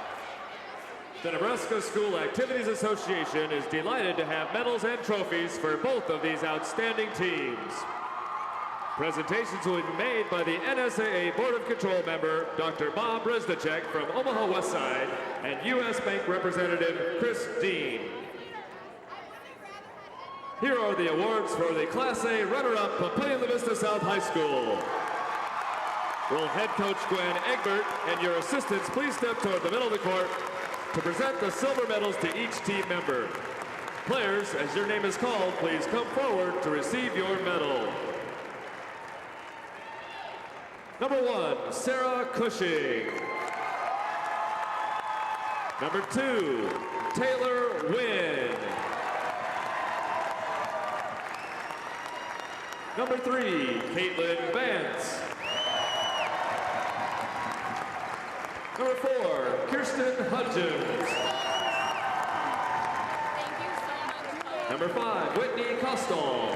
The Nebraska School Activities Association is delighted to have medals and trophies for both of these outstanding teams. Presentations will be made by the NSAA Board of Control member, Dr. Bob Resnicek from Omaha West Side, and U.S. Bank Representative Chris Dean. Here are the awards for the Class A runner-up Papillion-La Vista South High School. Will head coach Gwen Egbert and your assistants please step toward the middle of the court to present the silver medals to each team member. Players, as your name is called, please come forward to receive your medal. Number 1, Sarah Cushing. Number 2, Taylor Wynn. Number 3, Caitlin Vance. Number 4, Kirsten Hudgens. Number 5, Whitney Costall.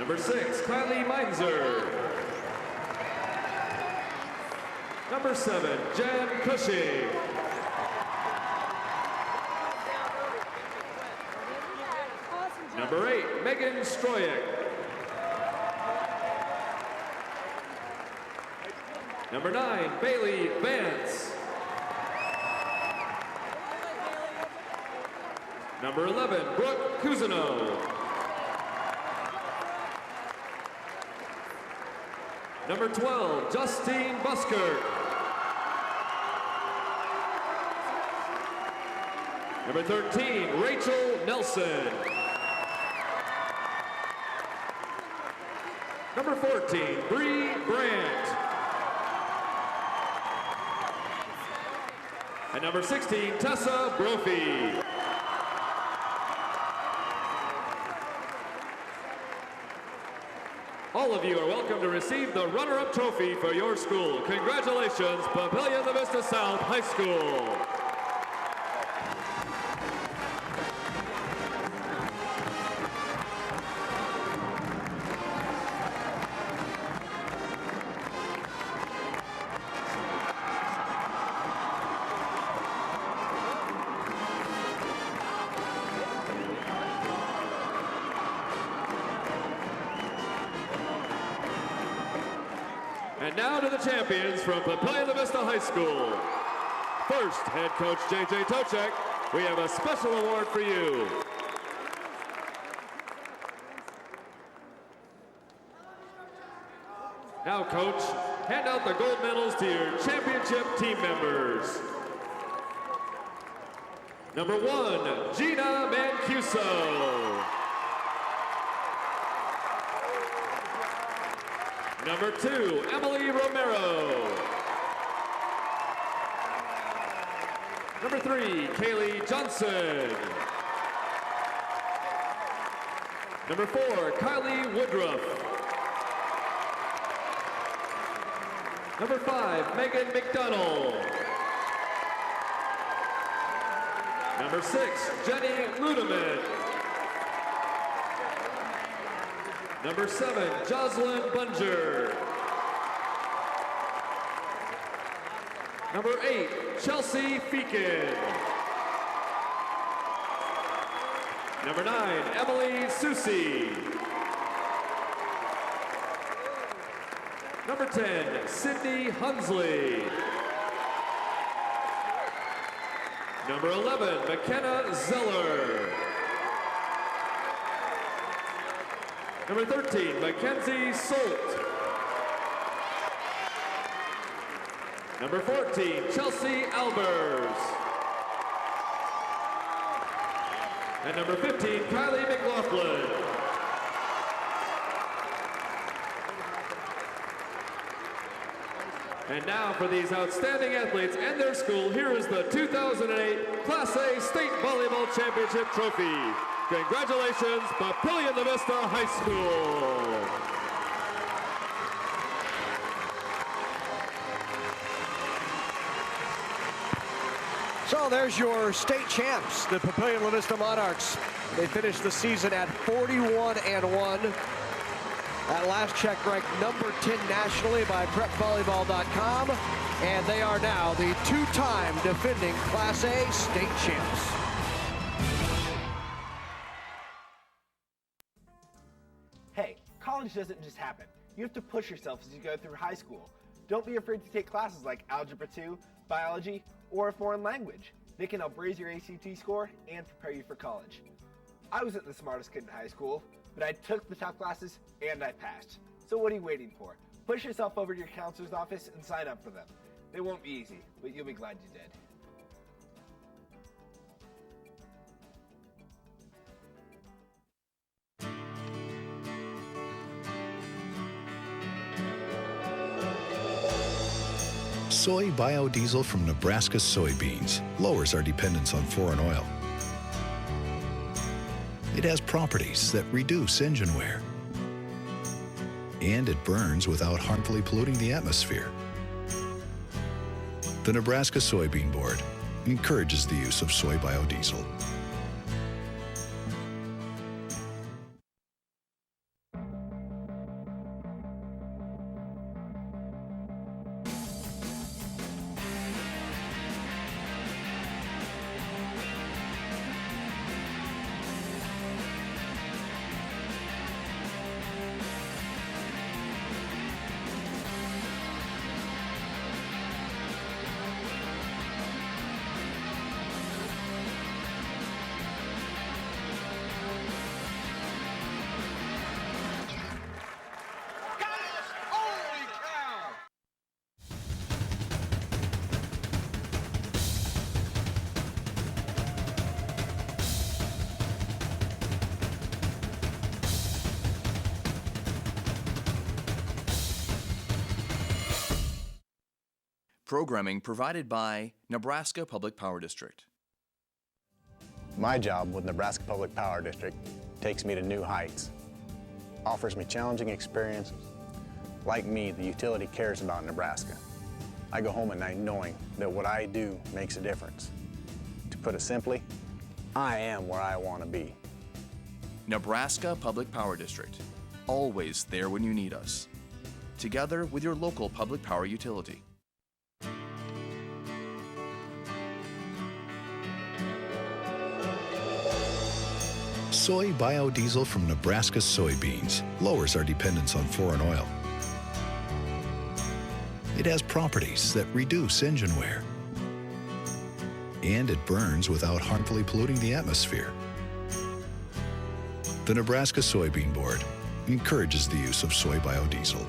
Number 6, Kylie Meinzer. Number 7, Jan Cushing. Number 8, Megan Stroyek. Number 9, Bailey Vance. Number 11, Brooke Cousineau. Number 12, Justine Busker. Number 13, Rachel Nelson. Number 14, Bree Brandt. And number 16, Tessa Brophy. All of you are welcome to receive the runner-up trophy for your school. Congratulations, Papillion-La Vista South High School. And now to the champions from Papillion-La Vista High School. First, head coach J.J. Toczek, we have a special award for you. Now, coach, hand out the gold medals to your championship team members. Number 1, Gina Mancuso. Number 2, Emily Romero. Number 3, Kaylee Johnson. Number 4, Kylie Woodruff. Number 5, Megan McDonald. Number 6, Jenny Ludeman. Number 7, Jocelyn Bunger. Number 8, Chelsea Feakin. Number 9, Emily Susi. Number 10, Sydney Hunsley. Number 11, McKenna Zeller. Number 13, Mackenzie Solt. Number 14, Chelsea Albers. And number 15, Kylie McLaughlin. And now for these outstanding athletes and their school, here is the 2008 Class A State Volleyball Championship Trophy. Congratulations, Papillion-La Vista High School. So there's your state champs, the Papillion-La Vista Monarchs. They finished the season at 41-1. At last check, ranked number 10 nationally by PrepVolleyball.com, and they are now the two-time defending Class A state champs. Hey, college doesn't just happen. You have to push yourself as you go through high school. Don't be afraid to take classes like Algebra 2, Biology, or a foreign language. They can help raise your ACT score and prepare you for college. I wasn't the smartest kid in high school, but I took the tough classes and I passed. So what are you waiting for? Push yourself over to your counselor's office and sign up for them. They won't be easy, but you'll be glad you did. Soy biodiesel from Nebraska soybeans lowers our dependence on foreign oil. It has properties that reduce engine wear. And it burns without harmfully polluting the atmosphere. The Nebraska Soybean Board encourages the use of soy biodiesel. Programming provided by Nebraska Public Power District. My job with Nebraska Public Power District takes me to new heights, offers me challenging experiences. Like me, the utility cares about Nebraska. I go home at night knowing that what I do makes a difference. To put it simply, I am where I want to be. Nebraska Public Power District, always there when you need us. Together with your local public power utility. Soy biodiesel from Nebraska soybeans lowers our dependence on foreign oil. It has properties that reduce engine wear. And it burns without harmfully polluting the atmosphere. The Nebraska Soybean Board encourages the use of soy biodiesel.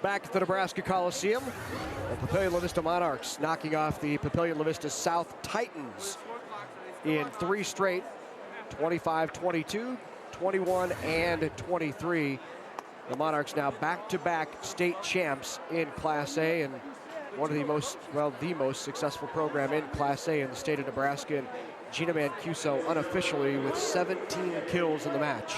Back at the Nebraska Coliseum, the Papillion-La Vista Monarchs knocking off the Papillion-La Vista South Titans in 3 straight, 25-22, 21, and 23. The Monarchs now back-to-back state champs in Class A, and one of the most, well, the most successful program in Class A in the state of Nebraska. And Gina Mancuso unofficially with 17 kills in the match.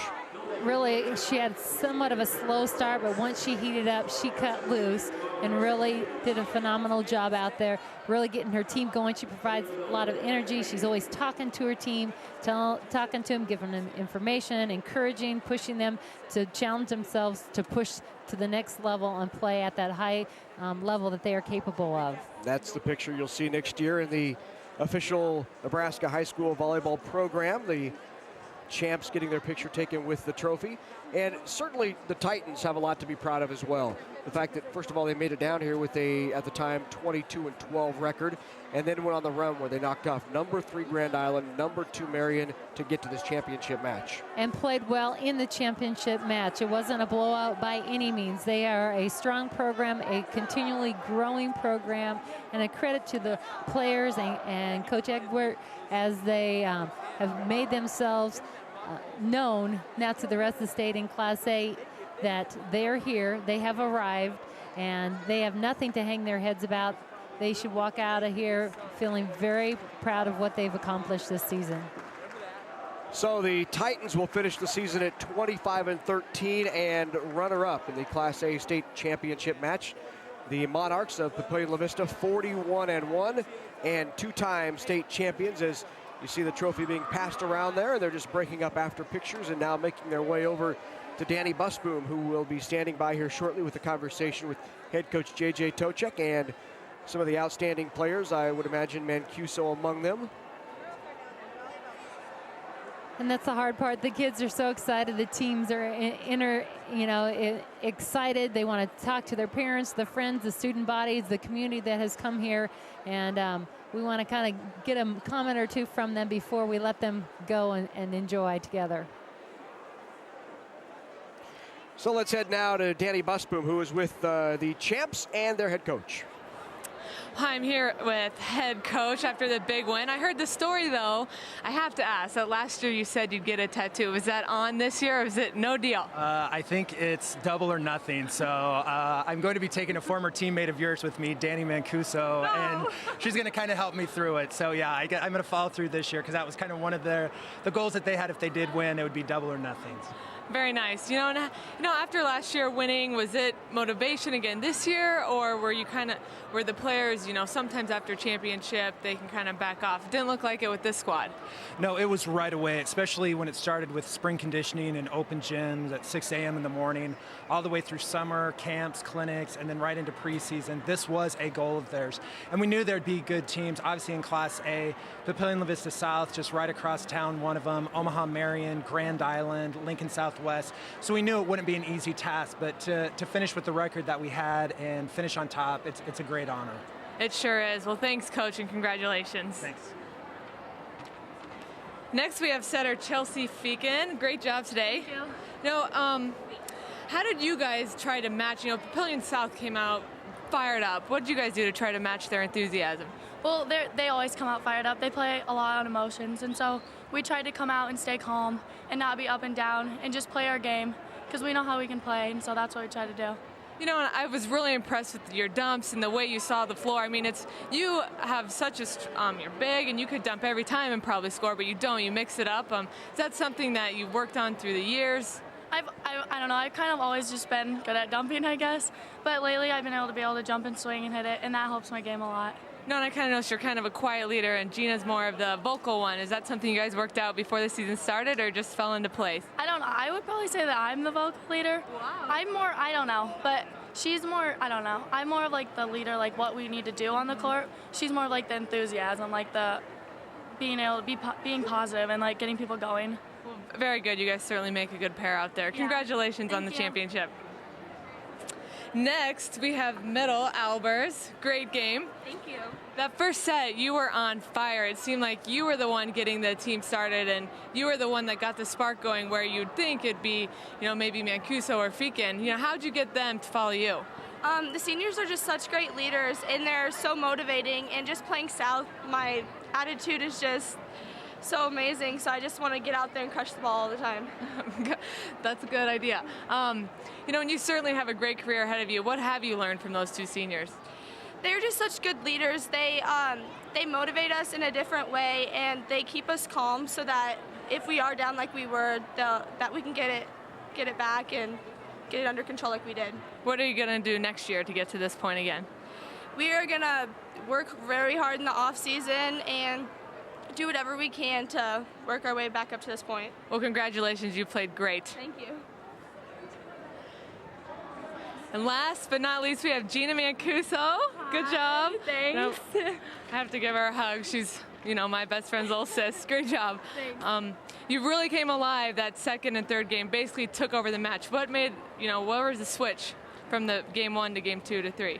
Really, she had somewhat of a slow start, but once she heated up, she cut loose and really did a phenomenal job out there, really getting her team going. She provides a lot of energy. She's always talking to her team, talking to them, giving them information, encouraging, pushing them to challenge themselves to push to the next level and play at that high level that they are capable of. That's the picture you'll see next year in the official Nebraska high school volleyball program. The champs getting their picture taken with the trophy. And certainly the Titans have a lot to be proud of as well. The fact that, first of all, they made it down here with a, at the time, 22-12 record, and then went on the run where they knocked off number 3 Grand Island, number 2 Marion to get to this championship match. And played well in the championship match. It wasn't a blowout by any means. They are a strong program, a continually growing program, and a credit to the players and Coach Egbert as they have made themselves known now to the rest of the state in Class A that they're here, they have arrived, and they have nothing to hang their heads about. They should walk out of here feeling very proud of what they've accomplished this season. So the Titans will finish the season at 25-13 and runner-up in the Class A state championship match. The Monarchs of Papillion-La Vista 41-1 and two-time state champions, as you see the trophy being passed around there, and they're just breaking up after pictures and now making their way over to Danny Busboom, who will be standing by here shortly with a conversation with head coach J.J. Tochek and some of the outstanding players. I would imagine Mancuso among them. And that's the hard part. The kids are so excited. The teams are excited. They want to talk to their parents, the friends, the student bodies, the community that has come here. And we want to kind of get a comment or two from them before we let them go and enjoy together. So let's head now to Danny Busboom, who is with the champs and their head coach. Hi, I'm here with head coach after the big win. I heard the story, though. I have to ask, that last year you said you'd get a tattoo. Was that on this year, or is it no deal? I think it's double or nothing. So I'm going to be taking a former teammate of yours with me, Danny Mancuso, and she's going to kind of help me through it. So, yeah, I'm going to follow through this year because that was kind of one of the goals that they had. If they did win, it would be double or nothing. Very nice. After last year winning, was it motivation again this year, or were the players, sometimes after championship, they can kind of back off? It didn't look like it with this squad. No, it was right away, especially when it started with spring conditioning and open gyms at 6 a.m. in the morning, all the way through summer, camps, clinics, and then right into preseason. This was a goal of theirs. And we knew there'd be good teams, obviously in Class A, Papillion-La Vista South, just right across town, one of them, Omaha Marion, Grand Island, Lincoln Southwest. So we knew it wouldn't be an easy task, but to finish with the record that we had and finish on top, it's a great honor. It sure is. Well, thanks, Coach, and congratulations. Thanks. Next, we have setter Chelsea Feakin. Great job today. Thank you. How did you guys try to match? Papillion South came out fired up. What did you guys do to try to match their enthusiasm? Well, they always come out fired up. They play a lot on emotions, and so we tried to come out and stay calm and not be up and down and just play our game because we know how we can play, and so that's what we try to do. And I was really impressed with your dumps and the way you saw the floor. I mean, you have such a you're big and you could dump every time and probably score, but you don't. You mix it up. Is that something that you've worked on through the years? I don't know. I've kind of always just been good at dumping, I guess. But lately, I've been able to jump and swing and hit it, and that helps my game a lot. No, and I kind of noticed you're kind of a quiet leader, and Gina's more of the vocal one. Is that something you guys worked out before the season started, or just fell into place? I don't know. I would probably say that I'm the vocal leader. Wow. I don't know, but she's more, I don't know. I'm more of like the leader, like what we need to do on the court. She's more like the enthusiasm, like the being able to being positive and like getting people going. Well, very good. You guys certainly make a good pair out there. Yeah. Congratulations on the championship. Next, we have Middle Albers. Great game. Thank you. That first set, you were on fire. It seemed like you were the one getting the team started, and you were the one that got the spark going where you'd think it'd be, maybe Mancuso or Feakin. How'd you get them to follow you? The seniors are just such great leaders, and they're so motivating, and just playing South, my attitude is just so amazing, so I just want to get out there and crush the ball all the time. That's a good idea. And you certainly have a great career ahead of you. What have you learned from those two seniors? They're just such good leaders. They motivate us in a different way, and they keep us calm so that if we are down like we were, that we can get it back and get it under control like we did. What are you going to do next year to get to this point again? We are going to work very hard in the off season and do whatever we can to work our way back up to this point. Well, congratulations. You played great. Thank you. And last but not least, we have Gina Mancuso. Good job. Thanks. I have to give her a hug. She's, my best friend's little sis. Great job. Thanks. You really came alive that second and third game, basically took over the match. What was the switch from the game 1 to game 2 to 3?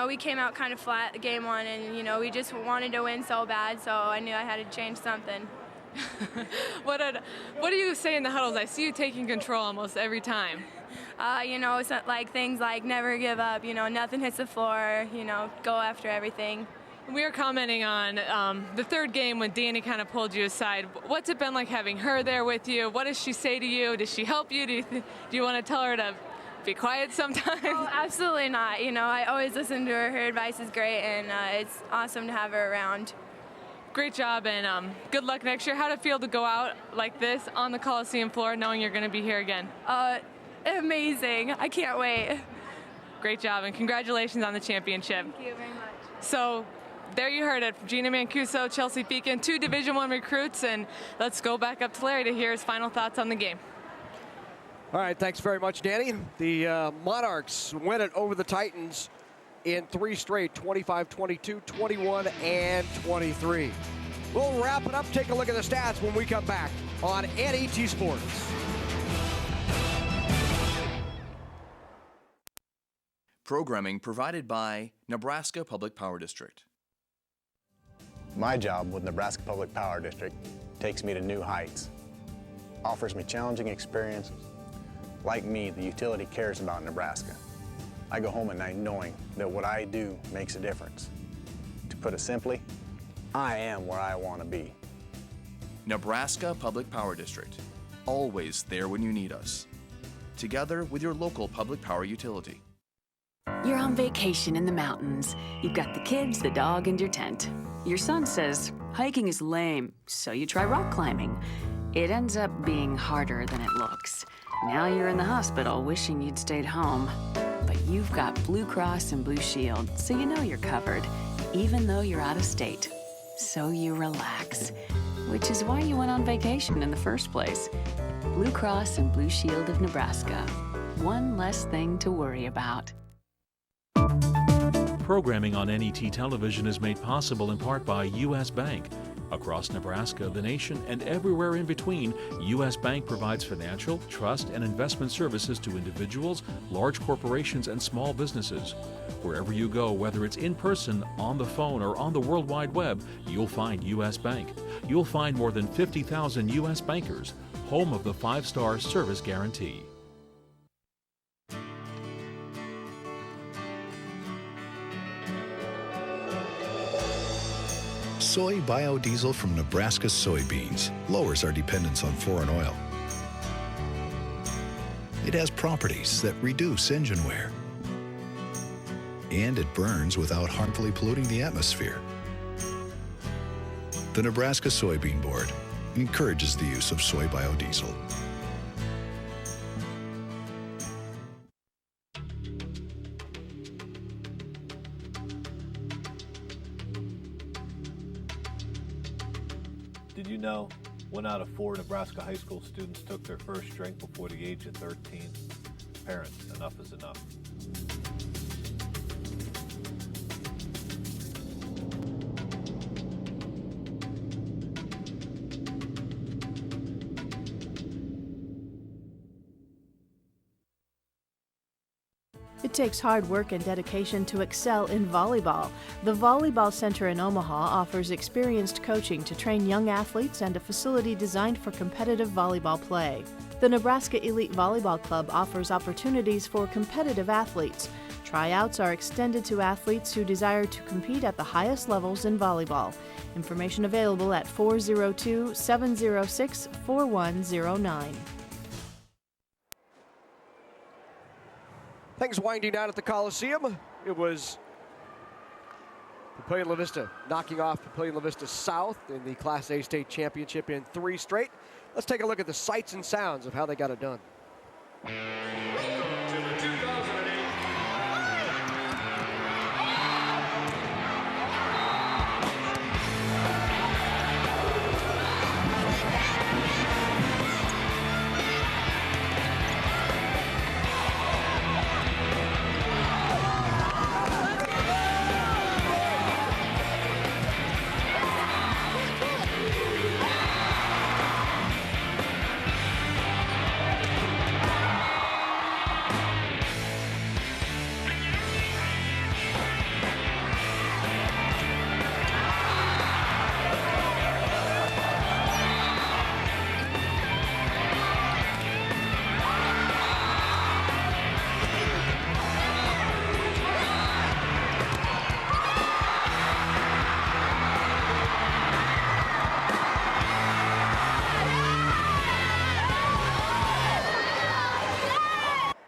We came out kind of flat game 1, and, we just wanted to win so bad, so I knew I had to change something. What do you say in the huddles? I see you taking control almost every time. It's not like things like never give up, nothing hits the floor, go after everything. We were commenting on the third game when Danny kind of pulled you aside. What's it been like having her there with you? What does she say to you? Does she help you? Do you want to tell her to be quiet sometimes? Oh, absolutely not. I always listen to her. Her advice is great, and it's awesome to have her around. Great job, and good luck next year. How'd it feel to go out like this on the Coliseum floor, knowing you're going to be here again? Amazing. I can't wait. Great job, and congratulations on the championship. Thank you very much. So there you heard it. Gina Mancuso, Chelsea Feakin, 2 Division I recruits, and let's go back up to Larry to hear his final thoughts on the game. All right, thanks very much, Danny. The Monarchs win it over the Titans in 3 straight, 25-22, 21, and 23. We'll wrap it up, take a look at the stats when we come back on NET Sports. Programming provided by Nebraska Public Power District. My job with Nebraska Public Power District takes me to new heights, offers me challenging experiences. Like me, the utility cares about Nebraska. I go home at night knowing that what I do makes a difference. To put it simply, I am where I want to be. Nebraska Public Power District, always there when you need us. Together with your local public power utility. You're on vacation in the mountains. You've got the kids, the dog, and your tent. Your son says hiking is lame, so you try rock climbing. It ends up being harder than it looks. Now you're in the hospital wishing you'd stayed home. But you've got Blue Cross and Blue Shield, so you know you're covered, even though you're out of state. So you relax, which is why you went on vacation in the first place. Blue Cross and Blue Shield of Nebraska. One less thing to worry about. Programming on NET television is made possible in part by U.S. Bank. Across Nebraska, the nation, and everywhere in between, U.S. Bank provides financial, trust, and investment services to individuals, large corporations, and small businesses. Wherever you go, whether it's in person, on the phone, or on the World Wide Web, you'll find U.S. Bank. You'll find more than 50,000 U.S. bankers, home of the 5-star service guarantee. Soy biodiesel from Nebraska soybeans lowers our dependence on foreign oil. It has properties that reduce engine wear. And it burns without harmfully polluting the atmosphere. The Nebraska Soybean Board encourages the use of soy biodiesel. Did you know 1 out of 4 Nebraska high school students took their first drink before the age of 13? Parents, enough is enough. It takes hard work and dedication to excel in volleyball. The Volleyball Center in Omaha offers experienced coaching to train young athletes and a facility designed for competitive volleyball play. The Nebraska Elite Volleyball Club offers opportunities for competitive athletes. Tryouts are extended to athletes who desire to compete at the highest levels in volleyball. Information available at 402-706-4109. Things winding down at the Coliseum. It was Papillion-La Vista knocking off Papillion-La Vista South in the Class A state championship in 3 straight. Let's take a look at the sights and sounds of how they got it done.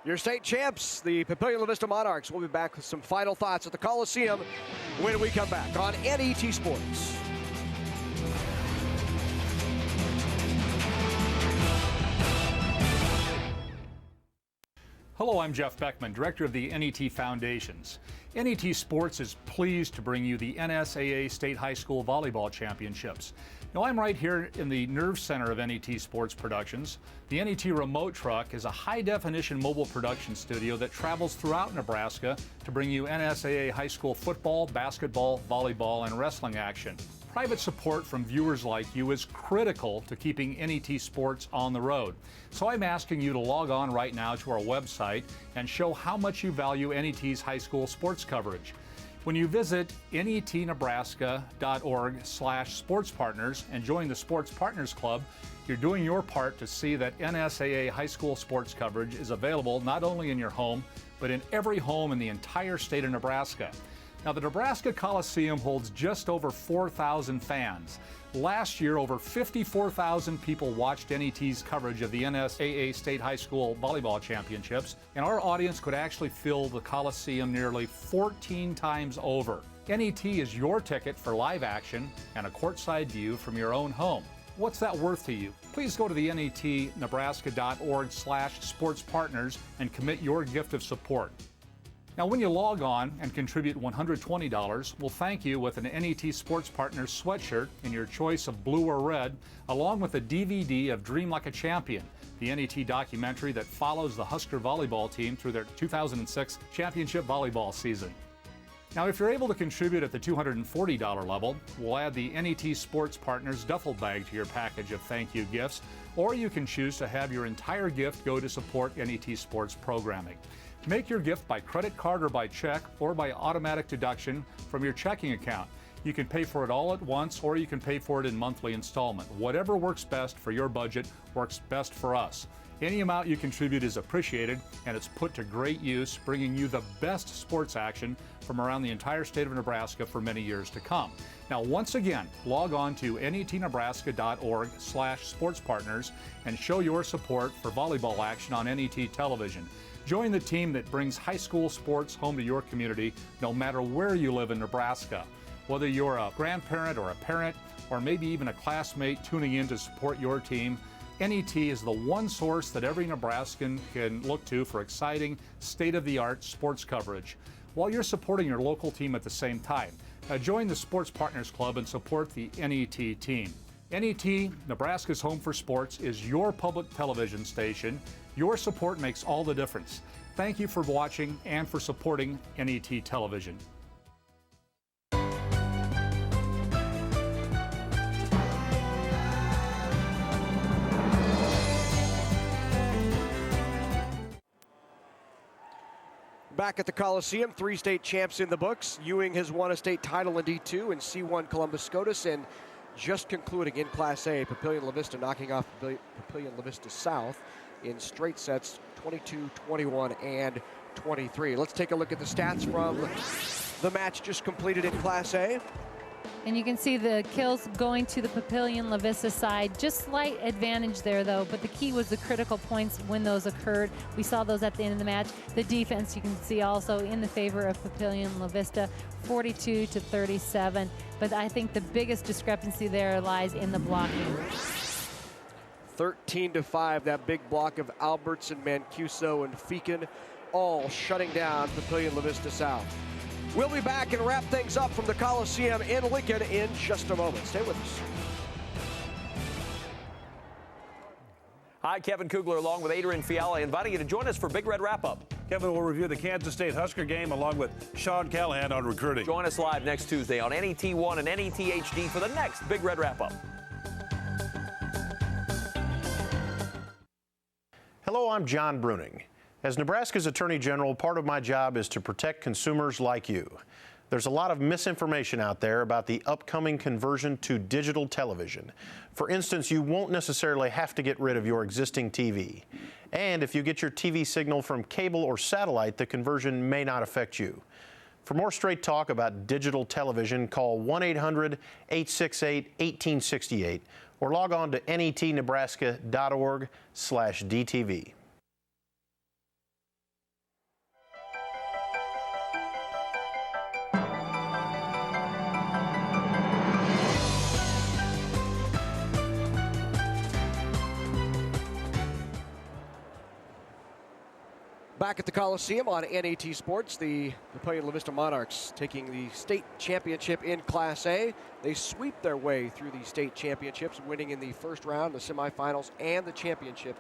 Your state champs, the Papillion-La Vista Monarchs. We'll be back with some final thoughts at the Coliseum when we come back on NET Sports. Hello, I'm Jeff Beckman, Director of the NET Foundations. NET Sports is pleased to bring you the NSAA State High School Volleyball Championships. Now, I'm right here in the nerve center of NET Sports Productions. The NET Remote Truck is a high-definition mobile production studio that travels throughout Nebraska to bring you NSAA high school football, basketball, volleyball, and wrestling action. Private support from viewers like you is critical to keeping NET Sports on the road. So I'm asking you to log on right now to our website and show how much you value NET's high school sports coverage. When you visit netnebraska.org/sportspartners and join the Sports Partners Club, you're doing your part to see that NSAA high school sports coverage is available not only in your home, but in every home in the entire state of Nebraska. Now, the Nebraska Coliseum holds just over 4,000 fans. Last year, over 54,000 people watched NET's coverage of the NSAA State High School Volleyball Championships, and our audience could actually fill the Coliseum nearly 14 times over. NET is your ticket for live action and a courtside view from your own home. What's that worth to you? Please go to the netnebraska.org/sportspartners and commit your gift of support. Now, when you log on and contribute $120, we'll thank you with an NET Sports Partners sweatshirt in your choice of blue or red, along with a DVD of Dream Like a Champion, the NET documentary that follows the Husker volleyball team through their 2006 championship volleyball season. Now, if you're able to contribute at the $240 level, we'll add the NET Sports Partners duffel bag to your package of thank you gifts, or you can choose to have your entire gift go to support NET Sports programming. Make your gift by credit card or by check, or by automatic deduction from your checking account. You can pay for it all at once, or you can pay for it in monthly installment. Whatever works best for your budget works best for us. Any amount you contribute is appreciated, and it's put to great use, bringing you the best sports action from around the entire state of Nebraska for many years to come. Now, once again, log on to netnebraska.org/sportspartners and show your support for volleyball action on NET television. Join the team that brings high school sports home to your community, no matter where you live in Nebraska. Whether you're a grandparent or a parent, or maybe even a classmate tuning in to support your team, NET is the one source that every Nebraskan can look to for exciting, state-of-the-art sports coverage, while you're supporting your local team at the same time. Join the Sports Partners Club and support the NET team. NET, Nebraska's home for sports, is your public television station. Your support makes all the difference. Thank you for watching and for supporting NET television. Back at the Coliseum, 3 state champs in the books. Ewing has won a state title in D2 and C1 Columbus SCOTUS, and just concluding in Class A, Papillion-La Vista knocking off Papillion-La Vista South in straight sets, 22, 21, and 23. Let's take a look at the stats from the match just completed in Class A. And you can see the kills going to the Papillion-La Vista side. Just slight advantage there, though, but the key was the critical points when those occurred. We saw those at the end of the match. The defense, you can see also in the favor of Papillion-La Vista, 42-37. But I think the biggest discrepancy there lies in the blocking. 13-5, that big block of Albertson, Mancuso, and Feakin, all shutting down Papillion-La Vista South. We'll be back and wrap things up from the Coliseum in Lincoln in just a moment. Stay with us. Hi, Kevin Kugler along with Adrian Fiala, inviting you to join us for Big Red Wrap-Up. Kevin will review the Kansas State Husker game along with Sean Callahan on recruiting. Join us live next Tuesday on NET1 and NET HD for the next Big Red Wrap-Up. Hello, I'm John Bruning. As Nebraska's Attorney General, part of my job is to protect consumers like you. There's a lot of misinformation out there about the upcoming conversion to digital television. For instance, you won't necessarily have to get rid of your existing TV. And if you get your TV signal from cable or satellite, the conversion may not affect you. For more straight talk about digital television, call 1-800-868-1868 or log on to netnebraska.org/DTV. back at the Coliseum on NAT Sports. The Papillion-La Vista Monarchs taking the state championship in Class A. They sweep their way through the state championships, winning in the first round, the semifinals, and the championship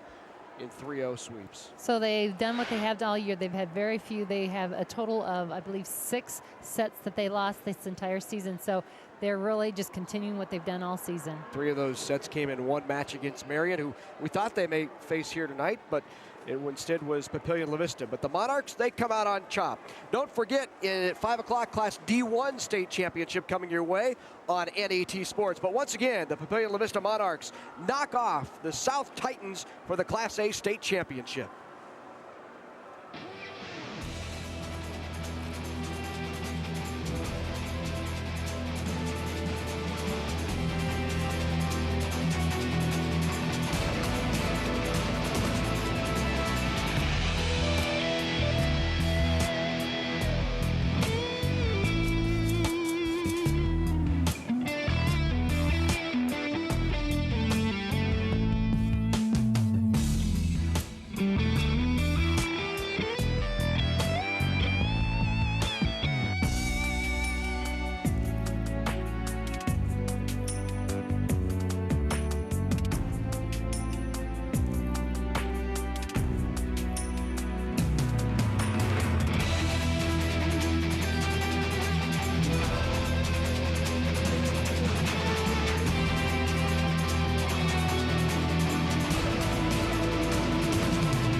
in 3-0 sweeps. So they've done what they have all year. They've had very few. They have a total of, I believe, 6 sets that they lost this entire season. So they're really just continuing what they've done all season. 3 of those sets came in one match against Marion, who we thought they may face here tonight, but it instead was Papillion-La Vista. But the Monarchs, they come out on top. Don't forget, at 5 o'clock, Class D1 state championship coming your way on NAT Sports. But once again, the Papillion-La Vista Monarchs knock off the South Titans for the Class A state championship.